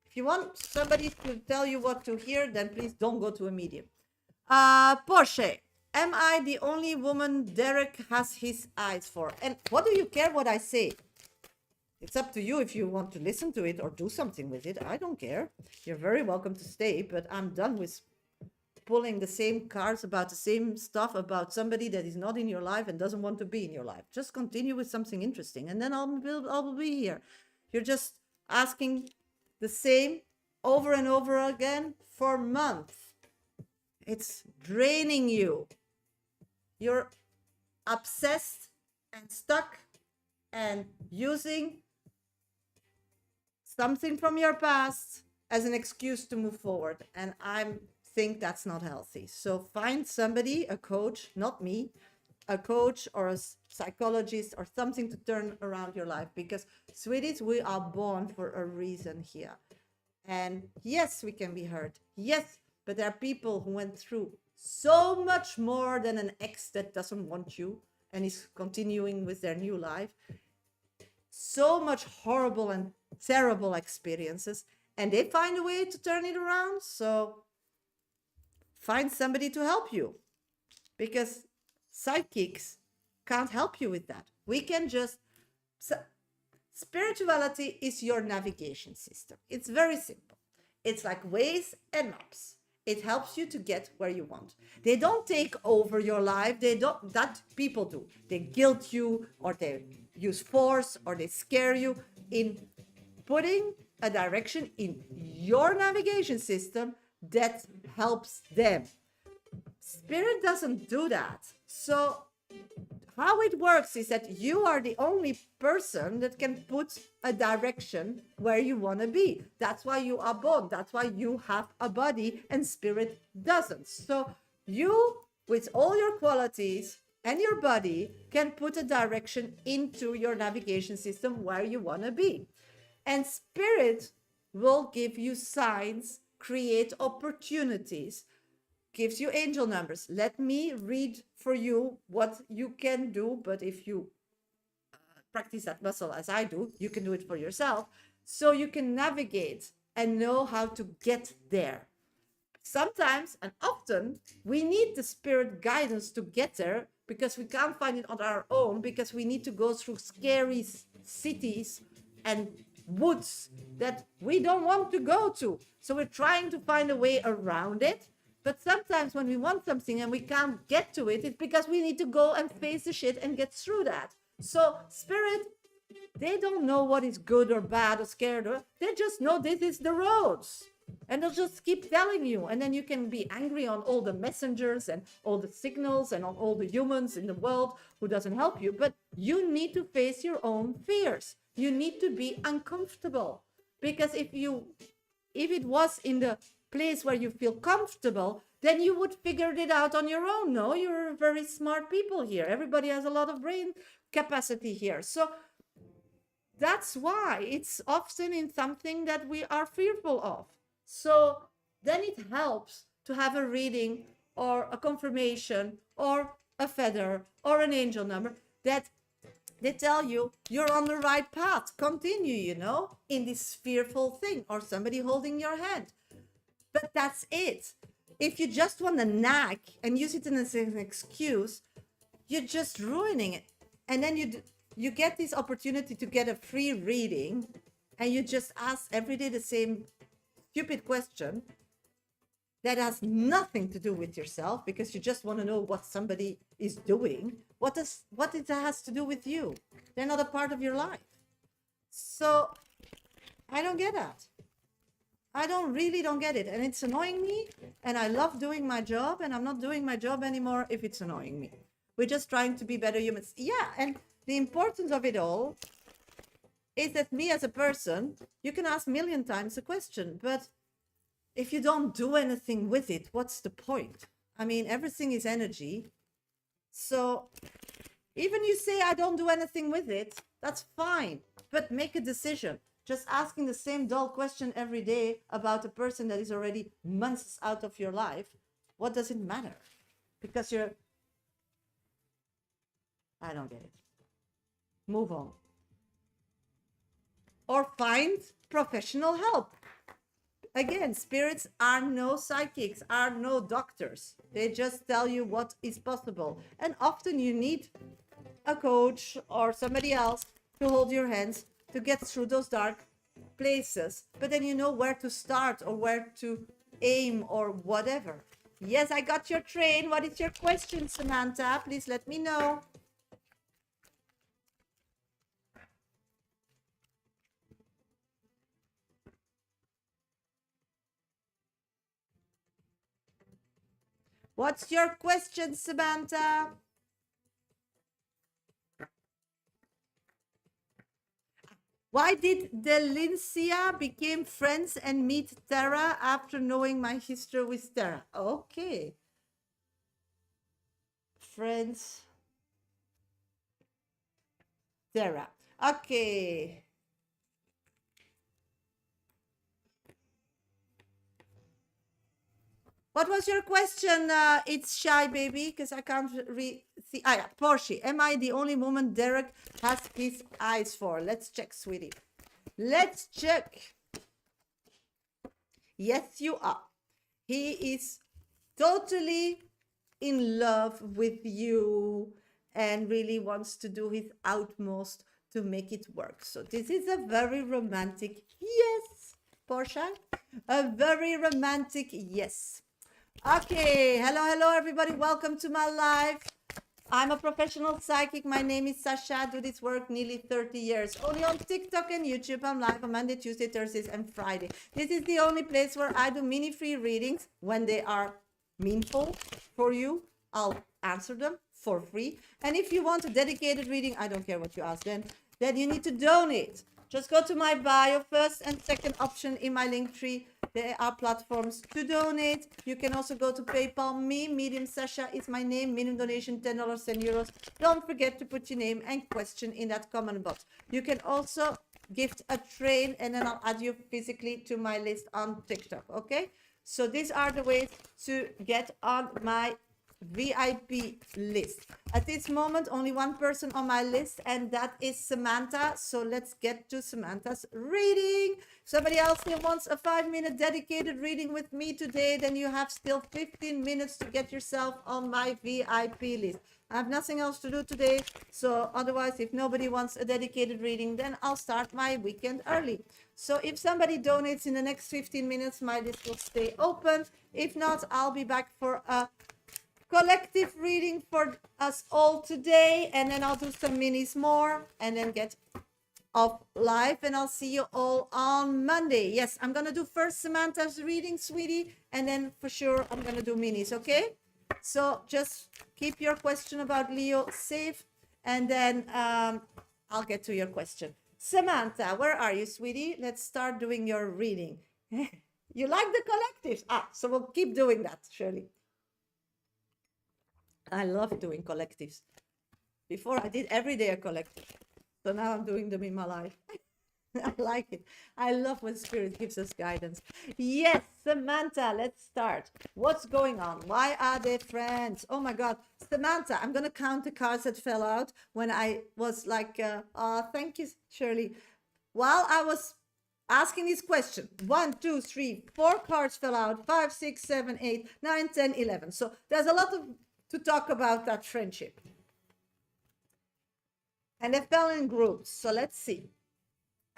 if you want somebody to tell you what to hear, then please don't go to a medium. Porsche, am I the only woman Derek has his eyes for? And what do you care what I say? It's up to you if you want to listen to it or do something with it. I don't care. You're very welcome to stay, but I'm done with pulling the same cards about the same stuff about somebody that is not in your life and doesn't want to be in your life. Just continue with something interesting, and then I'll be here. You're just asking the same over and over again for months. It's draining you. You're obsessed and stuck and using something from your past as an excuse to move forward. And I think that's not healthy. So find somebody, a coach, not me, a coach or a psychologist or something to turn around your life. Because, sweeties, we are born for a reason here. And yes, we can be hurt. Yes, but there are people who went through so much more than an ex that doesn't want you and is continuing with their new life. So much horrible and terrible experiences, and they find a way to turn it around. So find somebody to help you, because sidekicks can't help you with that. We can just... Spirituality is your navigation system. It's very simple. It's like Waze and maps. It helps you to get where you want. They don't take over your life. That people do. They guilt you, or they use force, or they scare you in putting a direction in your navigation system that helps them. Spirit doesn't do that. So how it works is that you are the only person that can put a direction where you want to be. That's why you are born. That's why you have a body and spirit doesn't. So you, with all your qualities and your body, can put a direction into your navigation system where you want to be. And spirit will give you signs, create opportunities, gives you angel numbers. Let me read for you what you can do, but if you practice that muscle as I do, you can do it for yourself. So you can navigate and know how to get there. Sometimes and often we need the spirit guidance to get there because we can't find it on our own, because we need to go through scary cities and woods that we don't want to go to. So we're trying to find a way around it. But sometimes when we want something and we can't get to it, it's because we need to go and face the shit and get through that. So spirit, they don't know what is good or bad or scared or, they just know this is the roads. And they'll just keep telling you. And then you can be angry on all the messengers and all the signals and on all the humans in the world who doesn't help you. But you need to face your own fears. You need to be uncomfortable. Because if it was in the place where you feel comfortable, then you would figure it out on your own. No, you're very smart people here. Everybody has a lot of brain capacity here. So that's why it's often in something that we are fearful of. So then it helps to have a reading or a confirmation or a feather or an angel number that they tell you you're on the right path. Continue, in this fearful thing, or somebody holding your hand. But that's it. If you just want to nag and use it as an excuse, you're just ruining it. And then you get this opportunity to get a free reading, and you just ask every day the same stupid question that has nothing to do with yourself, because you just want to know what somebody is doing. What it has to do with you? They're not a part of your life. So I don't get that. I really don't get it. And it's annoying me. And I love doing my job. And I'm not doing my job anymore if it's annoying me. We're just trying to be better humans. Yeah. And the importance of it all is that me as a person, you can ask a million times a question. But if you don't do anything with it, what's the point? I mean, everything is energy. So even you say, I don't do anything with it, that's fine. But make a decision. Just asking the same dull question every day about a person that is already months out of your life, what does it matter? Because I don't get it. Move on. Or find professional help. Again, spirits are no psychics, are no doctors. They just tell you what is possible. And often you need a coach or somebody else to hold your hands to get through those dark places, but then you know where to start or where to aim or whatever. Yes, I got your train. What is your question, Samantha? Please let me know. What's your question, Samantha? Why did Delincia become friends and meet Tara after knowing my history with Tara? Okay. Friends. Tara. Okay. What was your question? It's shy, baby, because I can't see. Ah, yeah, Porsche. Am I the only woman Derek has his eyes for? Let's check, sweetie. Let's check. Yes, you are. He is totally in love with you and really wants to do his utmost to make it work. So this is a very romantic yes, Portia. A very romantic yes. Okay, hello everybody, welcome to my live. I'm a professional psychic. My name is Shasha. I do this work nearly 30 years. Only on TikTok and YouTube. I'm live on Monday, Tuesday, Thursdays, and Friday. This is the only place where I do mini free readings when they are meaningful for you. I'll answer them for free. And if you want a dedicated reading, I don't care what you ask then you need to donate. Just go to my bio, first and second option in my link tree. There are platforms to donate. You can also go to PayPal me. Medium Shasha is my name. Minimum donation $10, 10 euros. Don't forget to put your name and question in that comment box. You can also gift a train, and then I'll add you physically to my list on TikTok. Okay? So these are the ways to get on my VIP list. At this moment, only one person on my list, and that is Samantha. So let's get to Samantha's reading. Somebody else here wants a 5-minute dedicated reading with me today, then you have still 15 minutes to get yourself on my VIP list. I have nothing else to do today, so otherwise, if nobody wants a dedicated reading, then I'll start my weekend early. So if somebody donates in the next 15 minutes, my list will stay open. If not, I'll be back for a collective reading for us all today, and then I'll do some minis more and then get off live, and I'll see you all on Monday. Yes, I'm gonna do first Samantha's reading, sweetie, and then for sure I'm gonna do minis. Okay, so just keep your question about Leo safe, and then I'll get to your question. Samantha, where are you, sweetie? Let's start doing your reading. You like the collectives? So we'll keep doing that, Shirley. I love doing collectives. Before I did every day a collective. So now I'm doing them in my life. I like it. I love when Spirit gives us guidance. Yes, Samantha, let's start. What's going on? Why are they friends? Oh my God. Samantha, I'm going to count the cards that fell out when I was like, thank you, Shirley. While I was asking this question, 1, 2, 3, 4 cards fell out, 5, 6, 7, 8, 9, 10, 11. So there's a lot to talk about that friendship. And they fell in groups. So let's see.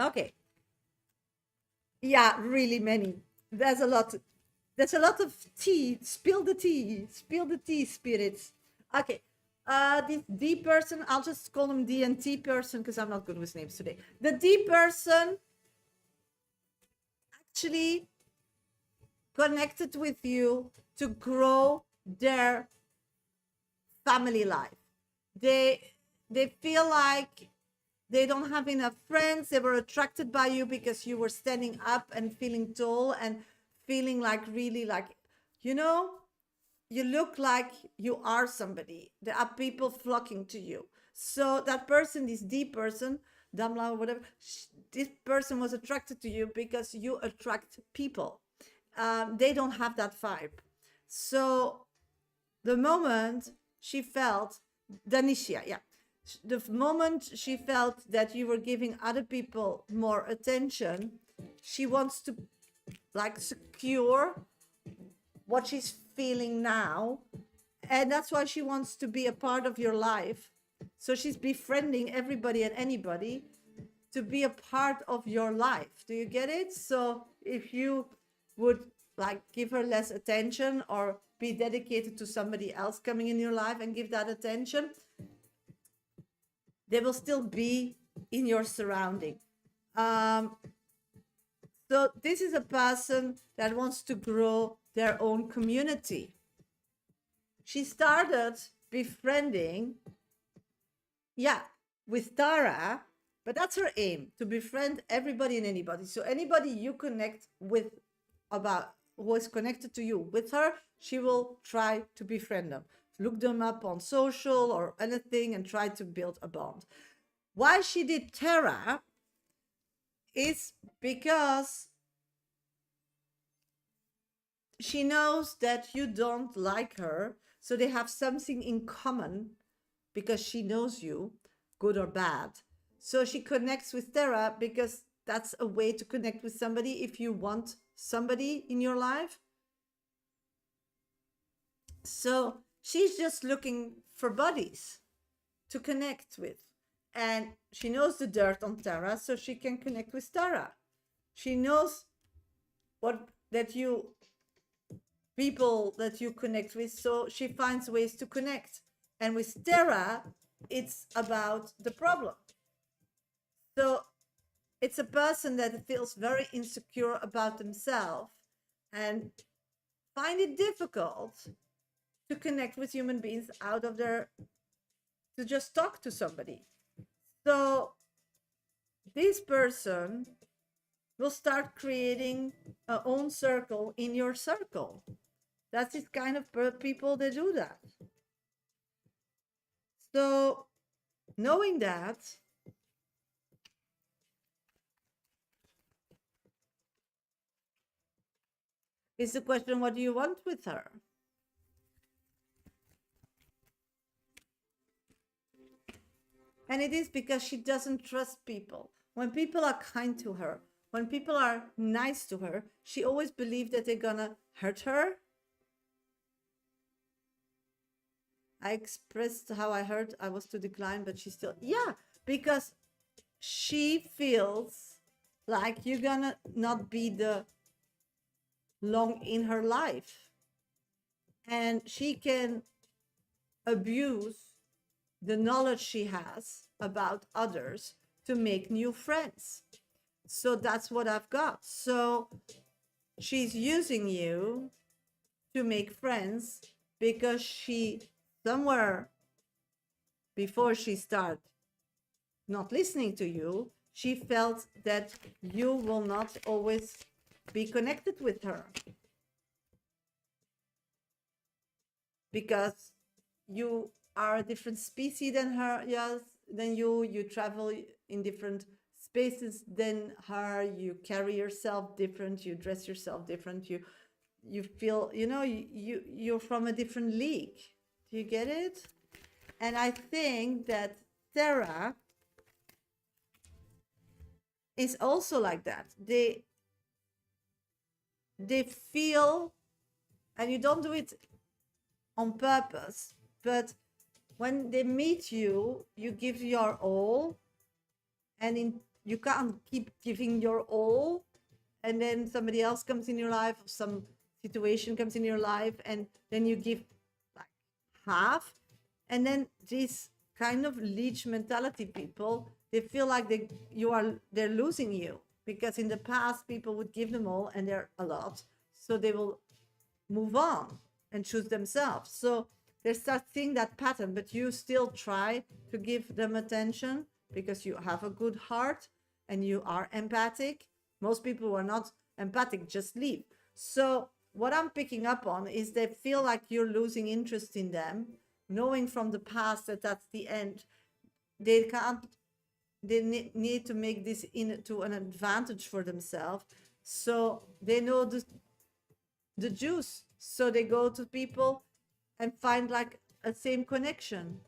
Okay. Yeah, really many. There's a lot of tea. Spill the tea. Spill the tea, spirits. Okay. This D person, I'll just call him D and T person because I'm not good with names today. The D person actually connected with you to grow their family life. They feel like they don't have enough friends. They were attracted by you because you were standing up and feeling tall and feeling like really like, you know, you look like you are somebody. There are people flocking to you. So that person, this D person, Damla or whatever, this person was attracted to you because you attract people. They don't have that vibe. So the moment she felt, Danisha, yeah. The moment she felt that you were giving other people more attention, she wants to like secure what she's feeling now. And that's why she wants to be a part of your life. So she's befriending everybody and anybody to be a part of your life. Do you get it? So if you would like give her less attention or be dedicated to somebody else coming in your life and give that attention, they will still be in your surrounding. So this is a person that wants to grow their own community. She started befriending, with Tara, but that's her aim, to befriend everybody and anybody. So anybody you connect with about who is connected to you with her, she will try to befriend them. Look them up on social or anything and try to build a bond. Why she did Tara is because she knows that you don't like her. So they have something in common because she knows you, good or bad. So she connects with Tara because that's a way to connect with somebody if you want somebody in your life. So she's just looking for buddies to connect with. And she knows the dirt on Tara, so she can connect with Tara. She knows people that you connect with, so she finds ways to connect. And with Tara, it's about the problem. So it's a person that feels very insecure about themselves and find it difficult to connect with human beings out of their to just talk to somebody. So this person will start creating a own circle in your circle. That's the kind of people that do that. So knowing that, is the question, what do you want with her? And it is because she doesn't trust people. When people are kind to her, when people are nice to her, she always believes that they're gonna hurt her. I expressed how I heard I was to decline, but she still, yeah, because she feels like you're gonna not be the long in her life. And she can abuse the knowledge she has about others to make new friends. So that's what I've got. So she's using you to make friends because she, somewhere before she started not listening to you, she felt that you will not always be connected with her because you are a different species than her, yes, than you travel in different spaces than her, you carry yourself different, you dress yourself different, you feel, you're from a different league. Do you get it? And I think that Sarah is also like that. They feel, and you don't do it on purpose, but when they meet you, you give your all, and you can't keep giving your all, and then somebody else comes in your life, some situation comes in your life, and then you give like half, and then these kind of leech mentality people, they feel like they're losing you, because in the past people would give them all and they're a lot, so they will move on and choose themselves. So they start seeing that pattern, but you still try to give them attention because you have a good heart and you are empathic. Most people who are not empathic just leave. So what I'm picking up on is they feel like you're losing interest in them, knowing from the past that that's the end. They can't, they need to make this into an advantage for themselves. So they know the juice. So they go to people and find like a same connection.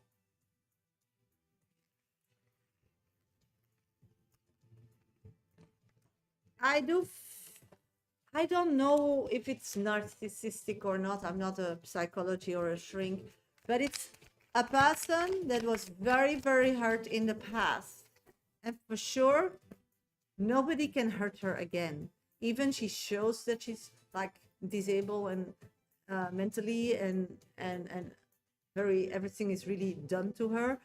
I do. I don't know if it's narcissistic or not. I'm not a psychology or a shrink, but it's a person that was very, very hurt in the past. And for sure, nobody can hurt her again. Even she shows that she's like disabled and mentally and very, everything is really done to her.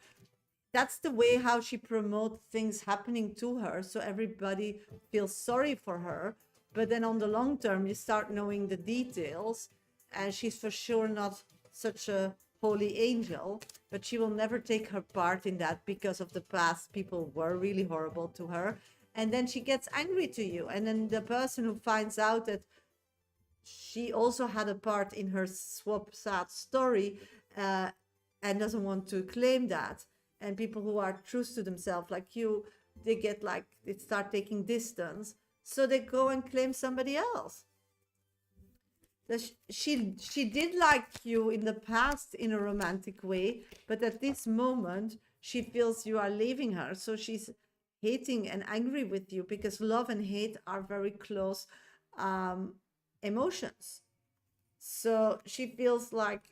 That's the way how she promotes things happening to her, so everybody feels sorry for her. But then on the long term, you start knowing the details, and she's for sure not such a holy angel, but she will never take her part in that because of the past. People were really horrible to her, and then she gets angry to you, and then the person who finds out that she also had a part in her swap sad story, and doesn't want to claim that, and people who are true to themselves like you, they get like, they start taking distance, so they go and claim somebody else. She did like you in the past in a romantic way, but at this moment she feels you are leaving her, so she's hating and angry with you, because love and hate are very close emotions. So she feels like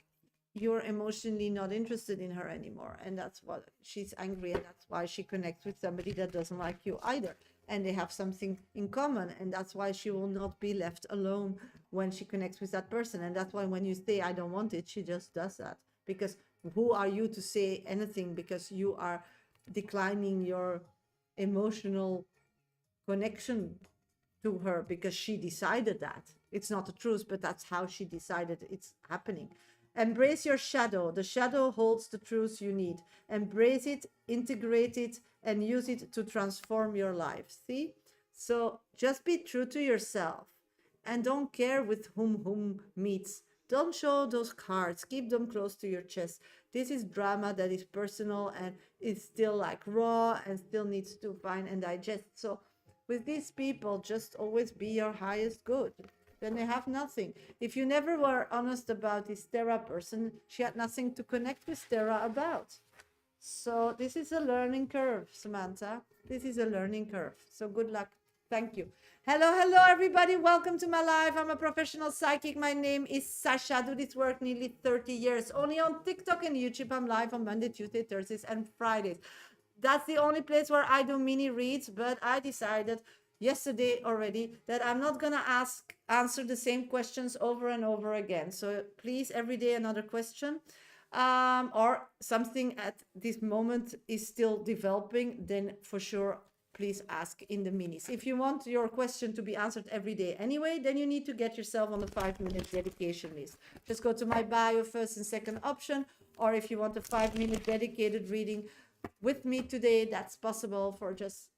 you're emotionally not interested in her anymore, and that's what she's angry, and that's why she connects with somebody that doesn't like you either, and they have something in common, and that's why she will not be left alone when she connects with that person. And that's why when you say I don't want it, she just does that, because who are you to say anything, because you are declining your emotional connection to her, because she decided that. It's not the truth, but that's how she decided it's happening. Embrace your shadow. The shadow holds the truth you need. Embrace it, integrate it, and use it to transform your life. See? So just be true to yourself and don't care with whom meets. Don't show those cards. Keep them close to your chest. This is drama that is personal and it's still like raw and still needs to find and digest. So with these people, just always be your highest good. Then they have nothing. If you never were honest about this Terra person, she had nothing to connect with Terra about. So this is a learning curve, Samantha. This is a learning curve. So good luck. Thank you. Hello, hello, everybody. Welcome to my live. I'm a professional psychic. My name is Shasha. I do this work nearly 30 years. Only on TikTok and YouTube. I'm live on Monday, Tuesday, Thursdays, and Fridays. That's the only place where I do mini reads, but I decided yesterday already that I'm not gonna answer the same questions over and over again. So please, every day another question, or something at this moment is still developing, then for sure please ask in the minis. If you want your question to be answered every day anyway, then you need to get yourself on the 5-minute dedication list. Just go to my bio, first and second option, or if you want a 5-minute dedicated reading with me today, that's possible for just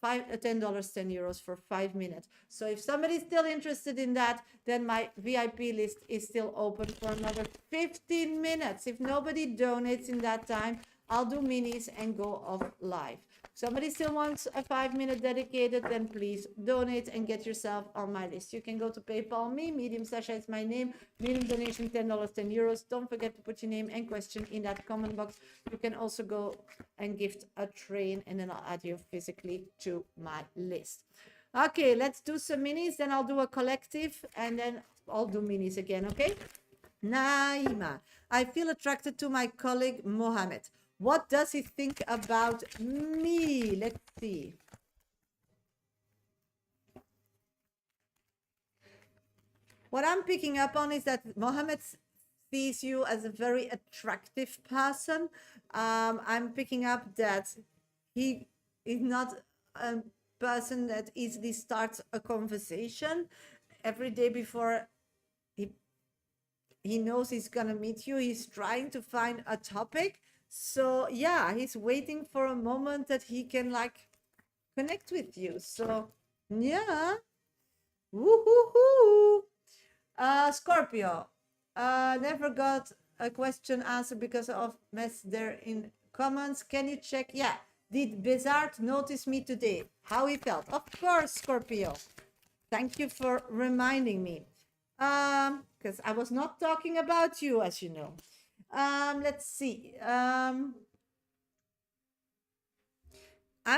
$10, €10 for 5 minutes. So if somebody's still interested in that, then my VIP list is still open for another 15 minutes. If nobody donates in that time, I'll do minis and go off live. Somebody still wants a 5-minute dedicated, then please donate and get yourself on my list. You can go to PayPal me, Medium Shasha is my name, minimum donation $10, €10. Don't forget to put your name and question in that comment box. You can also go and gift a train and then I'll add you physically to my list. Okay, let's do some minis, then I'll do a collective and then I'll do minis again, okay? Naima, I feel attracted to my colleague Mohammed. What does he think about me? Let's see. What I'm picking up on is that Mohammed sees you as a very attractive person. I'm picking up that he is not a person that easily starts a conversation. Every day before he knows he's gonna meet you, he's trying to find a topic. So yeah, he's waiting for a moment that he can like connect with you. So yeah, woohoo! Scorpio, never got a question answered because of mess there in comments. Can you check? Yeah, did Bizarre notice me today? How he felt? Of course, Scorpio. Thank you for reminding me. Because I was not talking about you, as you know. Let's see. I'm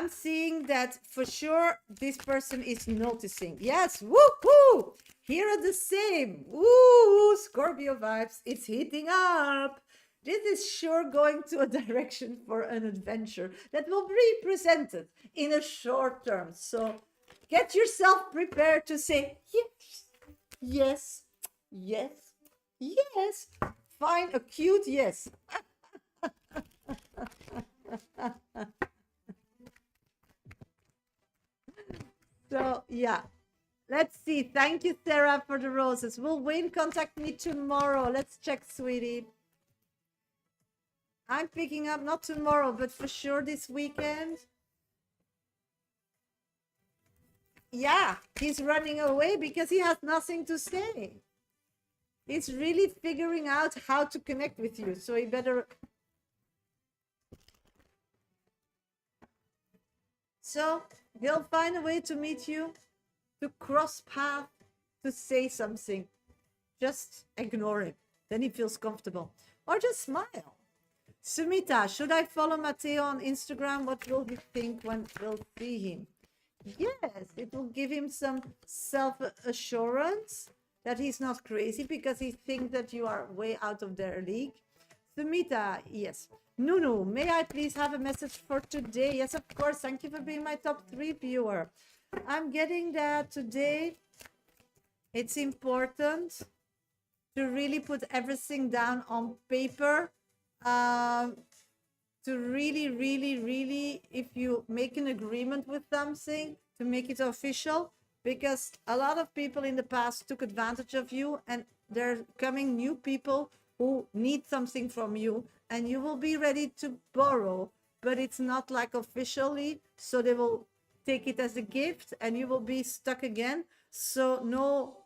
seeing that for sure this person is noticing. Yes, woohoo! Here are the same. Woo, Scorpio vibes. It's heating up. This is sure going to a direction for an adventure that will be presented in a short term. So get yourself prepared to say yes, yes, yes, yes. Find a cute yes. So yeah, let's see. Thank you, Sarah, for the roses. Will Wayne contact me tomorrow? Let's check, sweetie. I'm picking up not tomorrow, but for sure this weekend. Yeah, he's running away because he has nothing to say. He's really figuring out how to connect with you. So he better. So he'll find a way to meet you, to cross path, to say something. Just ignore him. Then he feels comfortable. Or just smile. Sumita, should I follow Matteo on Instagram? What will he think when we'll see him? Yes, it will give him some self-assurance that he's not crazy because he thinks that you are way out of their league. Sumita, yes. Nunu, may I please have a message for today? Yes, of course. Thank you for being my top 3 viewer. I'm getting that today. It's important to really put everything down on paper. To really, if you make an agreement with something, to make it official, because a lot of people in the past took advantage of you and there are coming new people who need something from you, and you will be ready to borrow, but it's not like officially, so they will take it as a gift and you will be stuck again. So no,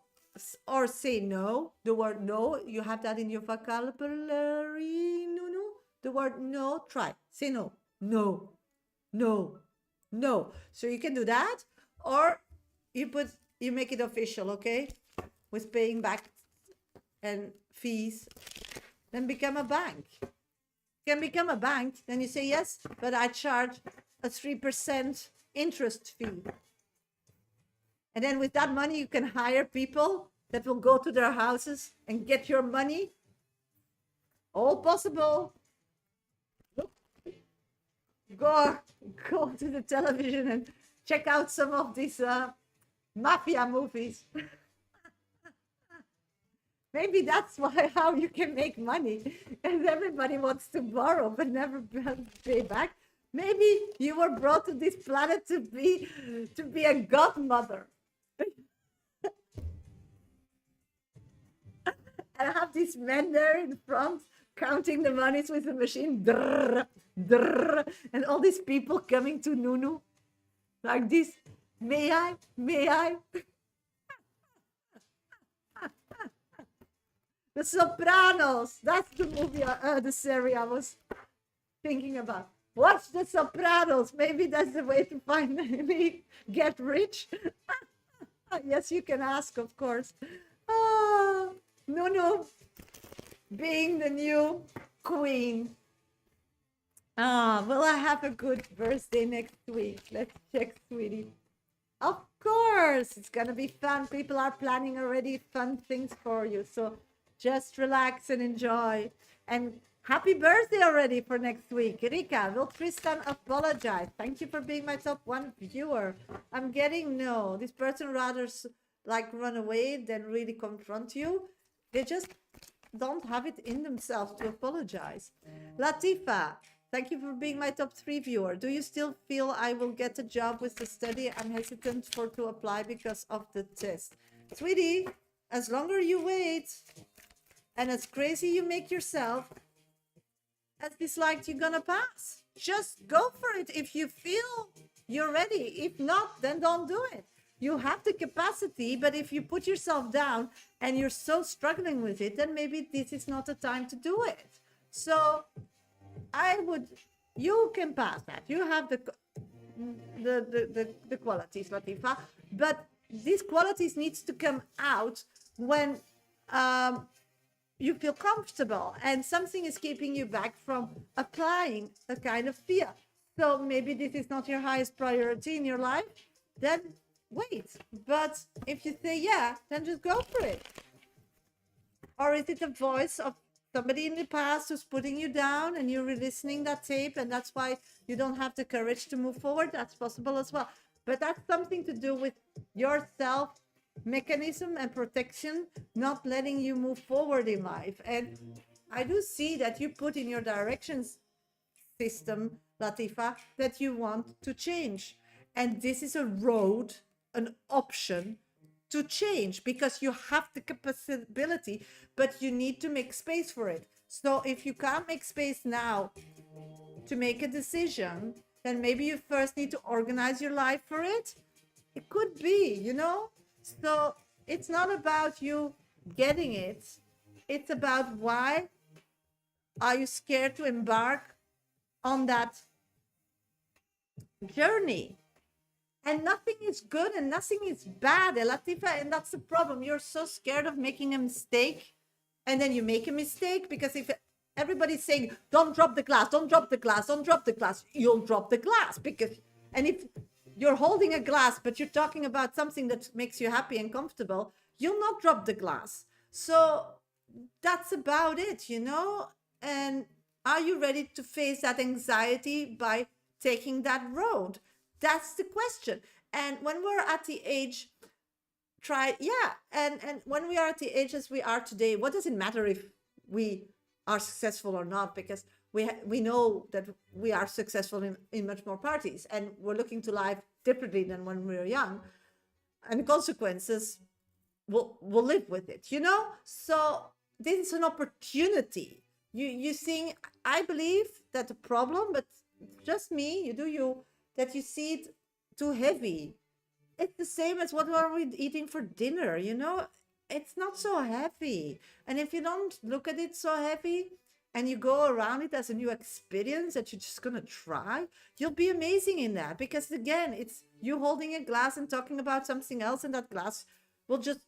or say no, the word no, you have that in your vocabulary, no, no, the word no, try, say no, no, no, no. So you can do that, or you make it official, okay, with paying back and fees, then become a bank. You can become a bank, then you say yes, but I charge a 3% interest fee. And then with that money, you can hire people that will go to their houses and get your money. All possible. Go to the television and check out some of these mafia movies. Maybe that's how you can make money, and everybody wants to borrow but never pay back. Maybe you were brought to this planet to be a godmother. And have these men there in front counting the monies with the machine, drrr, drrr, and all these people coming to Nunu like this. May I? May I? The Sopranos. That's the movie, the series I was thinking about. Watch The Sopranos. Maybe that's the way to finally get rich. Yes, you can ask, of course. Oh, Nunu being the new queen. Will I have a good birthday next week? Let's check, sweetie. Of course, it's gonna be fun. People are planning already fun things for you. So just relax and enjoy. And happy birthday already for next week. Rika, will Tristan apologize? Thank you for being my top 1 viewer. I'm getting no. This person rather like run away than really confront you. They just don't have it in themselves to apologize. Latifa, thank you for being my top 3 viewer. Do you still feel I will get a job with the study? I'm hesitant to apply because of the test. Sweetie, as longer you wait and as crazy you make yourself, as disliked you're gonna pass. Just go for it if you feel you're ready. If not, then don't do it. You have the capacity, but if you put yourself down and you're so struggling with it, then maybe this is not the time to do it. So you can pass that. You have the qualities, Latifa, but these qualities needs to come out when you feel comfortable and something is keeping you back from applying a kind of fear. So maybe this is not your highest priority in your life, then wait. But if you say yeah, then just go for it. Or is it a voice of somebody in the past who's putting you down and you're re-listening that tape and that's why you don't have the courage to move forward? That's possible as well. But that's something to do with your self mechanism and protection not letting you move forward in life. And I do see that you put in your directions system, Latifa, that you want to change. And this is a road, an option to change, because you have the capability, but you need to make space for it. So if you can't make space now to make a decision, then maybe you first need to organize your life for it. It could be, So it's not about you getting it. It's about why are you scared to embark on that journey. And nothing is good and nothing is bad, Latifa, and that's the problem. You're so scared of making a mistake, and then you make a mistake, because if everybody's saying, don't drop the glass, don't drop the glass, don't drop the glass, you'll drop the glass. And if you're holding a glass, but you're talking about something that makes you happy and comfortable, you'll not drop the glass. So that's about it, And are you ready to face that anxiety by taking that road? That's the question. And when we're at the age, and when we are at the age as we are today, what does it matter if we are successful or not? Because we know that we are successful in much more parties, and we're looking to life differently than when we were young, and the consequences we'll live with it, So this is an opportunity. You think, I believe that the problem, but just me, you do you, that you see it too heavy. It's the same as what are we eating for dinner, you know? It's not so heavy. And if you don't look at it so heavy and you go around it as a new experience that you're just gonna try, you'll be amazing in that. Because again, it's you holding a glass and talking about something else, and that glass will just,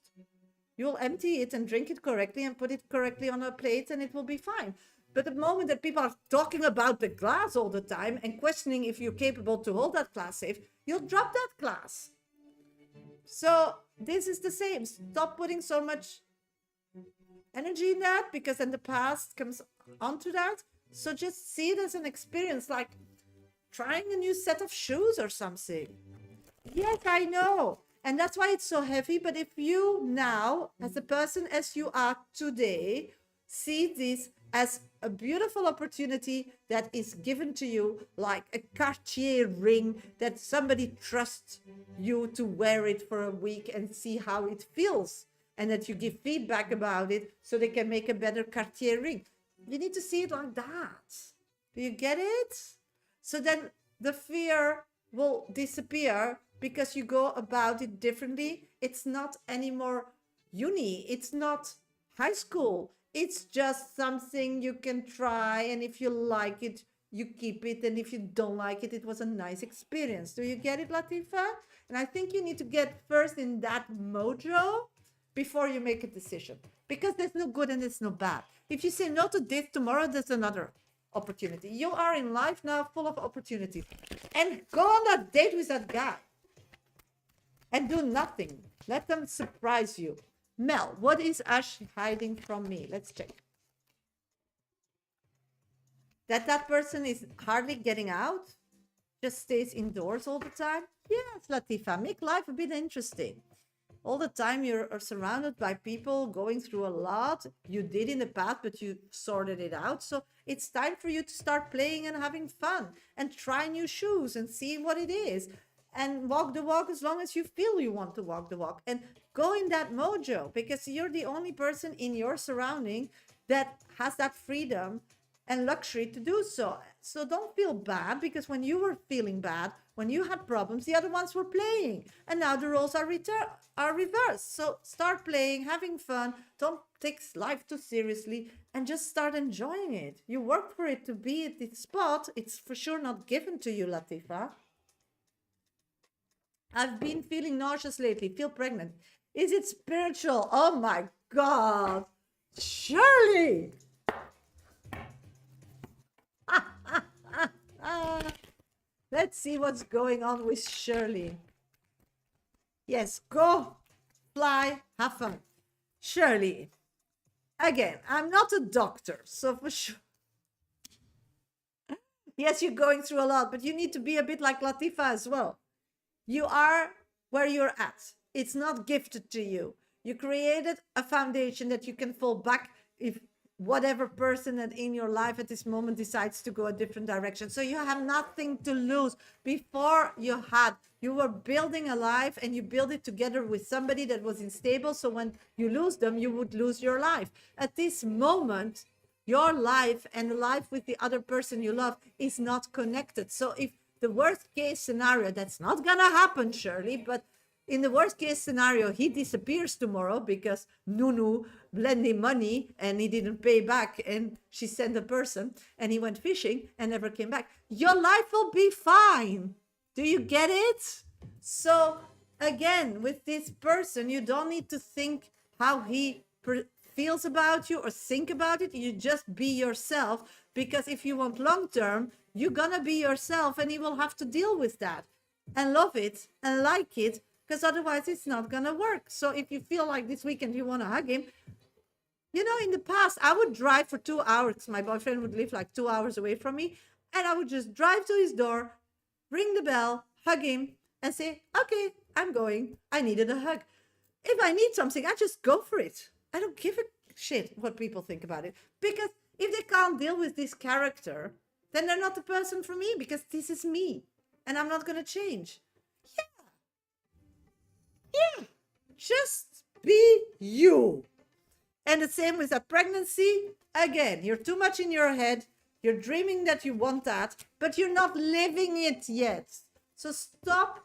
you'll empty it and drink it correctly and put it correctly on a plate and it will be fine. But the moment that people are talking about the glass all the time and questioning if you're capable to hold that glass safe, you'll drop that glass. So this is the same. Stop putting so much energy in that, because then the past comes onto that. So just see it as an experience, like trying a new set of shoes or something. Yes, I know. And that's why it's so heavy. But if you now, as a person as you are today, see this as a beautiful opportunity that is given to you, like a Cartier ring that somebody trusts you to wear it for a week and see how it feels, and that you give feedback about it so they can make a better Cartier ring. You need to see it like that. Do you get it? So then the fear will disappear because you go about it differently. It's not anymore uni. It's not high school. It's just something you can try. And if you like it, you keep it. And if you don't like it, it was a nice experience. Do you get it, Latifa? And I think you need to get first in that mojo before you make a decision. Because there's no good and there's no bad. If you say no to this, tomorrow there's another opportunity. You are in life now full of opportunities. And go on that date with that guy. And do nothing. Let them surprise you. Mel, what is Ash hiding from me? Let's check. That person is hardly getting out, just stays indoors all the time. Yes, Latifa, make life a bit interesting. All the time you're surrounded by people going through a lot. You did in the past, but you sorted it out. So it's time for you to start playing and having fun and try new shoes and see what it is. And walk the walk as long as you feel you want to walk the walk, and go in that mojo, because you're the only person in your surrounding that has that freedom and luxury to do so. So don't feel bad, because when you were feeling bad, when you had problems, the other ones were playing, and now the roles are reversed. So start playing, having fun. Don't take life too seriously, and just start enjoying it. You worked for it to be at this spot. It's for sure not given to you, Latifa. I've been feeling nauseous lately. Feel pregnant. Is it spiritual? Oh my God. Shirley. Let's see what's going on with Shirley. Yes, go, fly, have fun. Shirley. Again, I'm not a doctor, so for sure. Yes, you're going through a lot, but you need to be a bit like Latifa as well. You are where you're at. It's not gifted to you. You created a foundation that you can fall back if whatever person that in your life at this moment decides to go a different direction. So you have nothing to lose. Before you were building a life, and you build it together with somebody that was unstable. So when you lose them, you would lose your life. At this moment, your life and the life with the other person you love is not connected. So if the worst case scenario, that's not gonna happen, Shirley, but in the worst case scenario, he disappears tomorrow because Nunu lent him money and he didn't pay back, and she sent a person and he went fishing and never came back. Your life will be fine. Do you get it? So again, with this person, you don't need to think how he feels about you or think about it. You just be yourself, because if you want long term, you're gonna be yourself, and you will have to deal with that and love it and like it, because otherwise it's not gonna work. So if you feel like this weekend you want to hug him, you know, in the past I would drive for 2 hours. My boyfriend would live like 2 hours away from me, and I would just drive to his door, ring the bell, hug him, and say, okay, I'm going. I needed a hug. If I need something, I just go for it. I don't give a shit what people think about it, because if they can't deal with this character, then they're not the person for me, because this is me and I'm not going to change. Yeah. Just be you. And the same with a pregnancy. Again, you're too much in your head. You're dreaming that you want that, but you're not living it yet. So stop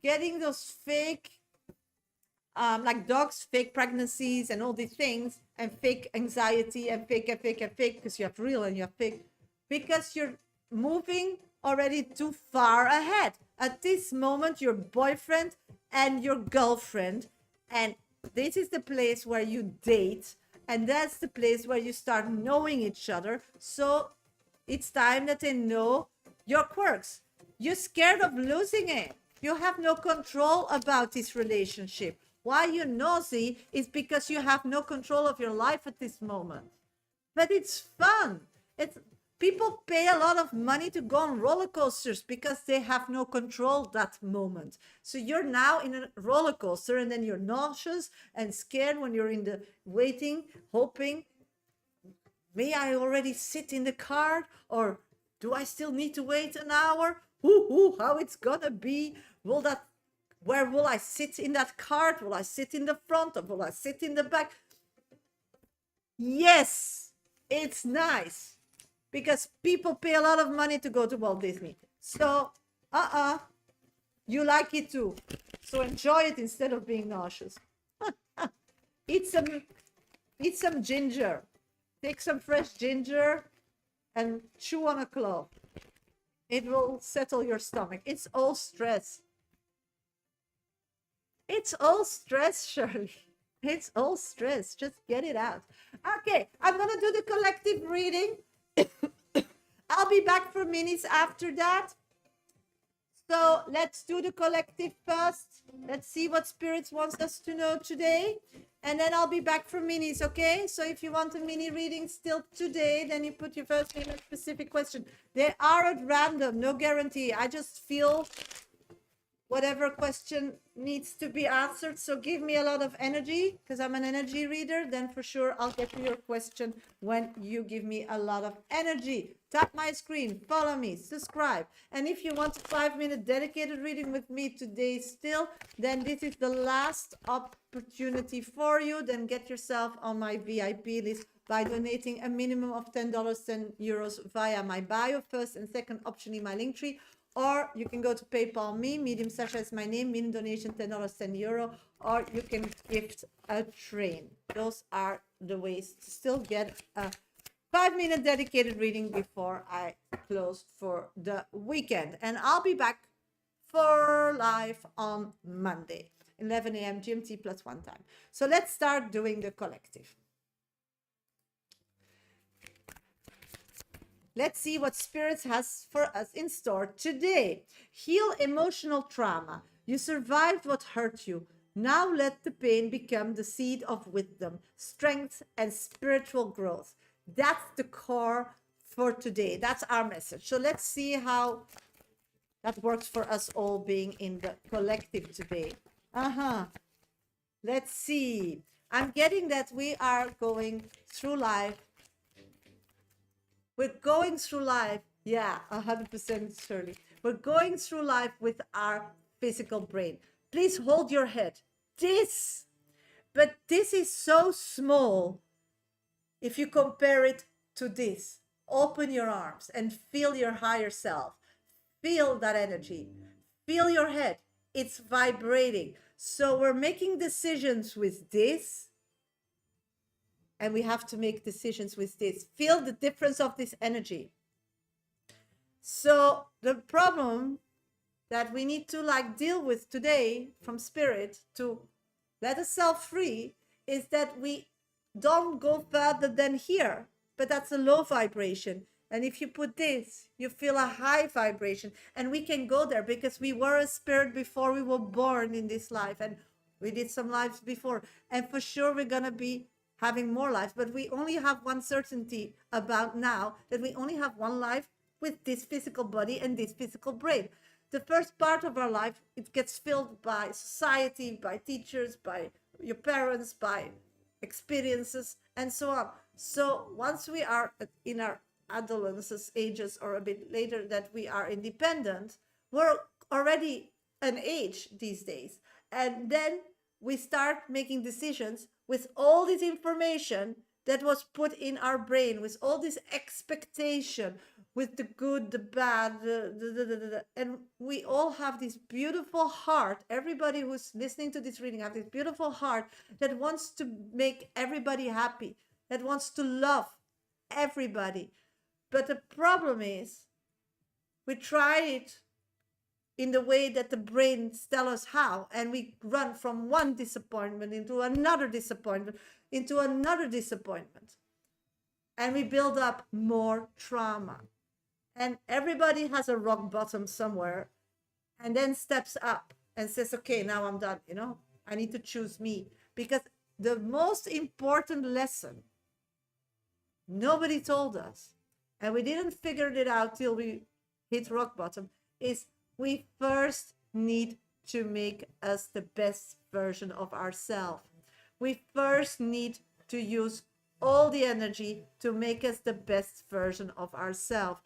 getting those fake, like dogs, fake pregnancies and all these things, and fake anxiety and fake and fake and fake, because you have real and you have fake, because you're moving already too far ahead. At this moment, your boyfriend and your girlfriend, and this is the place where you date, and that's the place where you start knowing each other. So it's time that they know your quirks. You're scared of losing it. You have no control about this relationship. Why you're nosy is because you have no control of your life at this moment. But it's fun. It's people pay a lot of money to go on roller coasters because they have no control that moment. So you're now in a roller coaster, and then you're nauseous and scared when you're in the waiting, hoping, may I already sit in the car, or do I still need to wait an hour? How it's gonna be? Where will I sit in that cart? Will I sit in the front, or will I sit in the back? Yes, it's nice because people pay a lot of money to go to Walt Disney. So, you like it too. So enjoy it instead of being nauseous. Eat some ginger. Take some fresh ginger and chew on a clove. It will settle your stomach. It's all stress. It's all stress, Shirley. It's all stress. Just get it out. Okay, I'm going to do the collective reading. I'll be back for minis after that. So let's do the collective first. Let's see what Spirits wants us to know today. And then I'll be back for minis, okay? So if you want a mini reading still today, then you put your first name and specific question. They are at random, no guarantee. I just feel whatever question needs to be answered. So give me a lot of energy, because I'm an energy reader. Then for sure I'll get to your question when you give me a lot of energy. Tap my screen, follow me, subscribe. And if you want a 5-minute dedicated reading with me today still, then this is the last opportunity for you. Then get yourself on my VIP list by donating a minimum of $10, €10 via my bio, first and second option in my link tree. Or you can go to PayPal me, Medium Shasha is my name, minimum donation $10, €10, or you can gift a train. Those are the ways to still get a 5-minute dedicated reading before I close for the weekend. And I'll be back for live on Monday, 11 a.m. GMT plus 1 time. So let's start doing the collective. Let's see what Spirits has for us in store today. Heal emotional trauma. You survived what hurt you. Now let the pain become the seed of wisdom, strength, and spiritual growth. That's the core for today. That's our message. So let's see how that works for us all being in the collective today. Let's see. I'm getting that we are going through life. We're going through life, yeah, 100% Shirley. We're going through life with our physical brain. Please hold your head. This is so small if you compare it to this. Open your arms and feel your higher self. Feel that energy. Feel your head. It's vibrating. So we're making decisions with this. And we have to make decisions with this. Feel the difference of this energy. So the problem that we need to deal with today from Spirit to let us self free is that we don't go further than here, but that's a low vibration. And if you put this, you feel a high vibration, and we can go there because we were a spirit before we were born in this life, and we did some lives before, and for sure we're gonna be having more lives, but we only have one certainty about now, that we only have one life with this physical body and this physical brain. The first part of our life, it gets filled by society, by teachers, by your parents, by experiences, and so on. So once we are in our adolescence ages, or a bit later, that we are independent, we're already an age these days. And then we start making decisions with all this information that was put in our brain, with all this expectation, with the good, the bad, and we all have this beautiful heart. Everybody who's listening to this reading have this beautiful heart that wants to make everybody happy, that wants to love everybody. But the problem is, we try it in the way that the brains tell us how, and we run from one disappointment into another disappointment, into another disappointment. And we build up more trauma. And everybody has a rock bottom somewhere, and then steps up and says, okay, now I'm done, I need to choose me. Because the most important lesson nobody told us, and we didn't figure it out till we hit rock bottom, is we first need to make us the best version of ourselves. We first need to use all the energy to make us the best version of ourselves,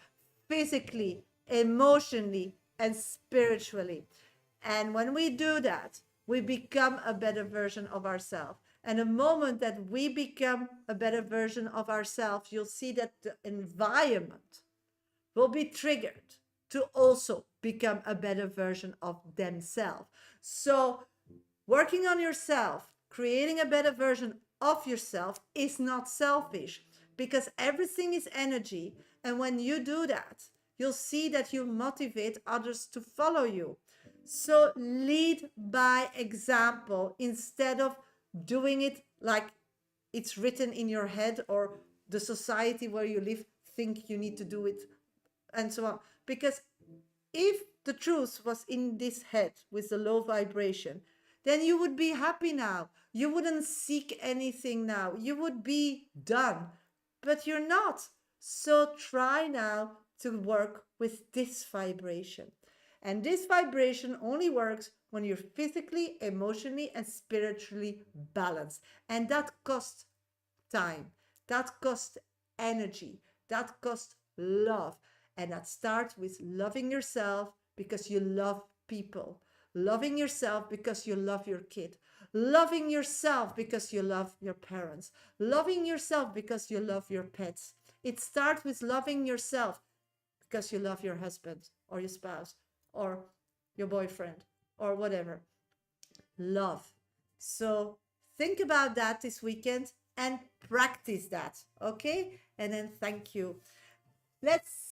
physically, emotionally, and spiritually. And when we do that, we become a better version of ourselves. And the moment that we become a better version of ourselves, you'll see that the environment will be triggered to also become a better version of themselves. So working on yourself, creating a better version of yourself is not selfish, because everything is energy. And when you do that, you'll see that you motivate others to follow you. So lead by example instead of doing it like it's written in your head, or the society where you live think you need to do it, and so on. Because if the truth was in this head with the low vibration, then you would be happy now. You wouldn't seek anything now. You would be done. But you're not. So try now to work with this vibration. And this vibration only works when you're physically, emotionally, and spiritually balanced. And that costs time. That costs energy. That costs love. And that starts with loving yourself because you love people. Loving yourself because you love your kid. Loving yourself because you love your parents. Loving yourself because you love your pets. It starts with loving yourself because you love your husband or your spouse or your boyfriend or whatever. Love. So think about that this weekend and practice that, okay? And then thank you. Let's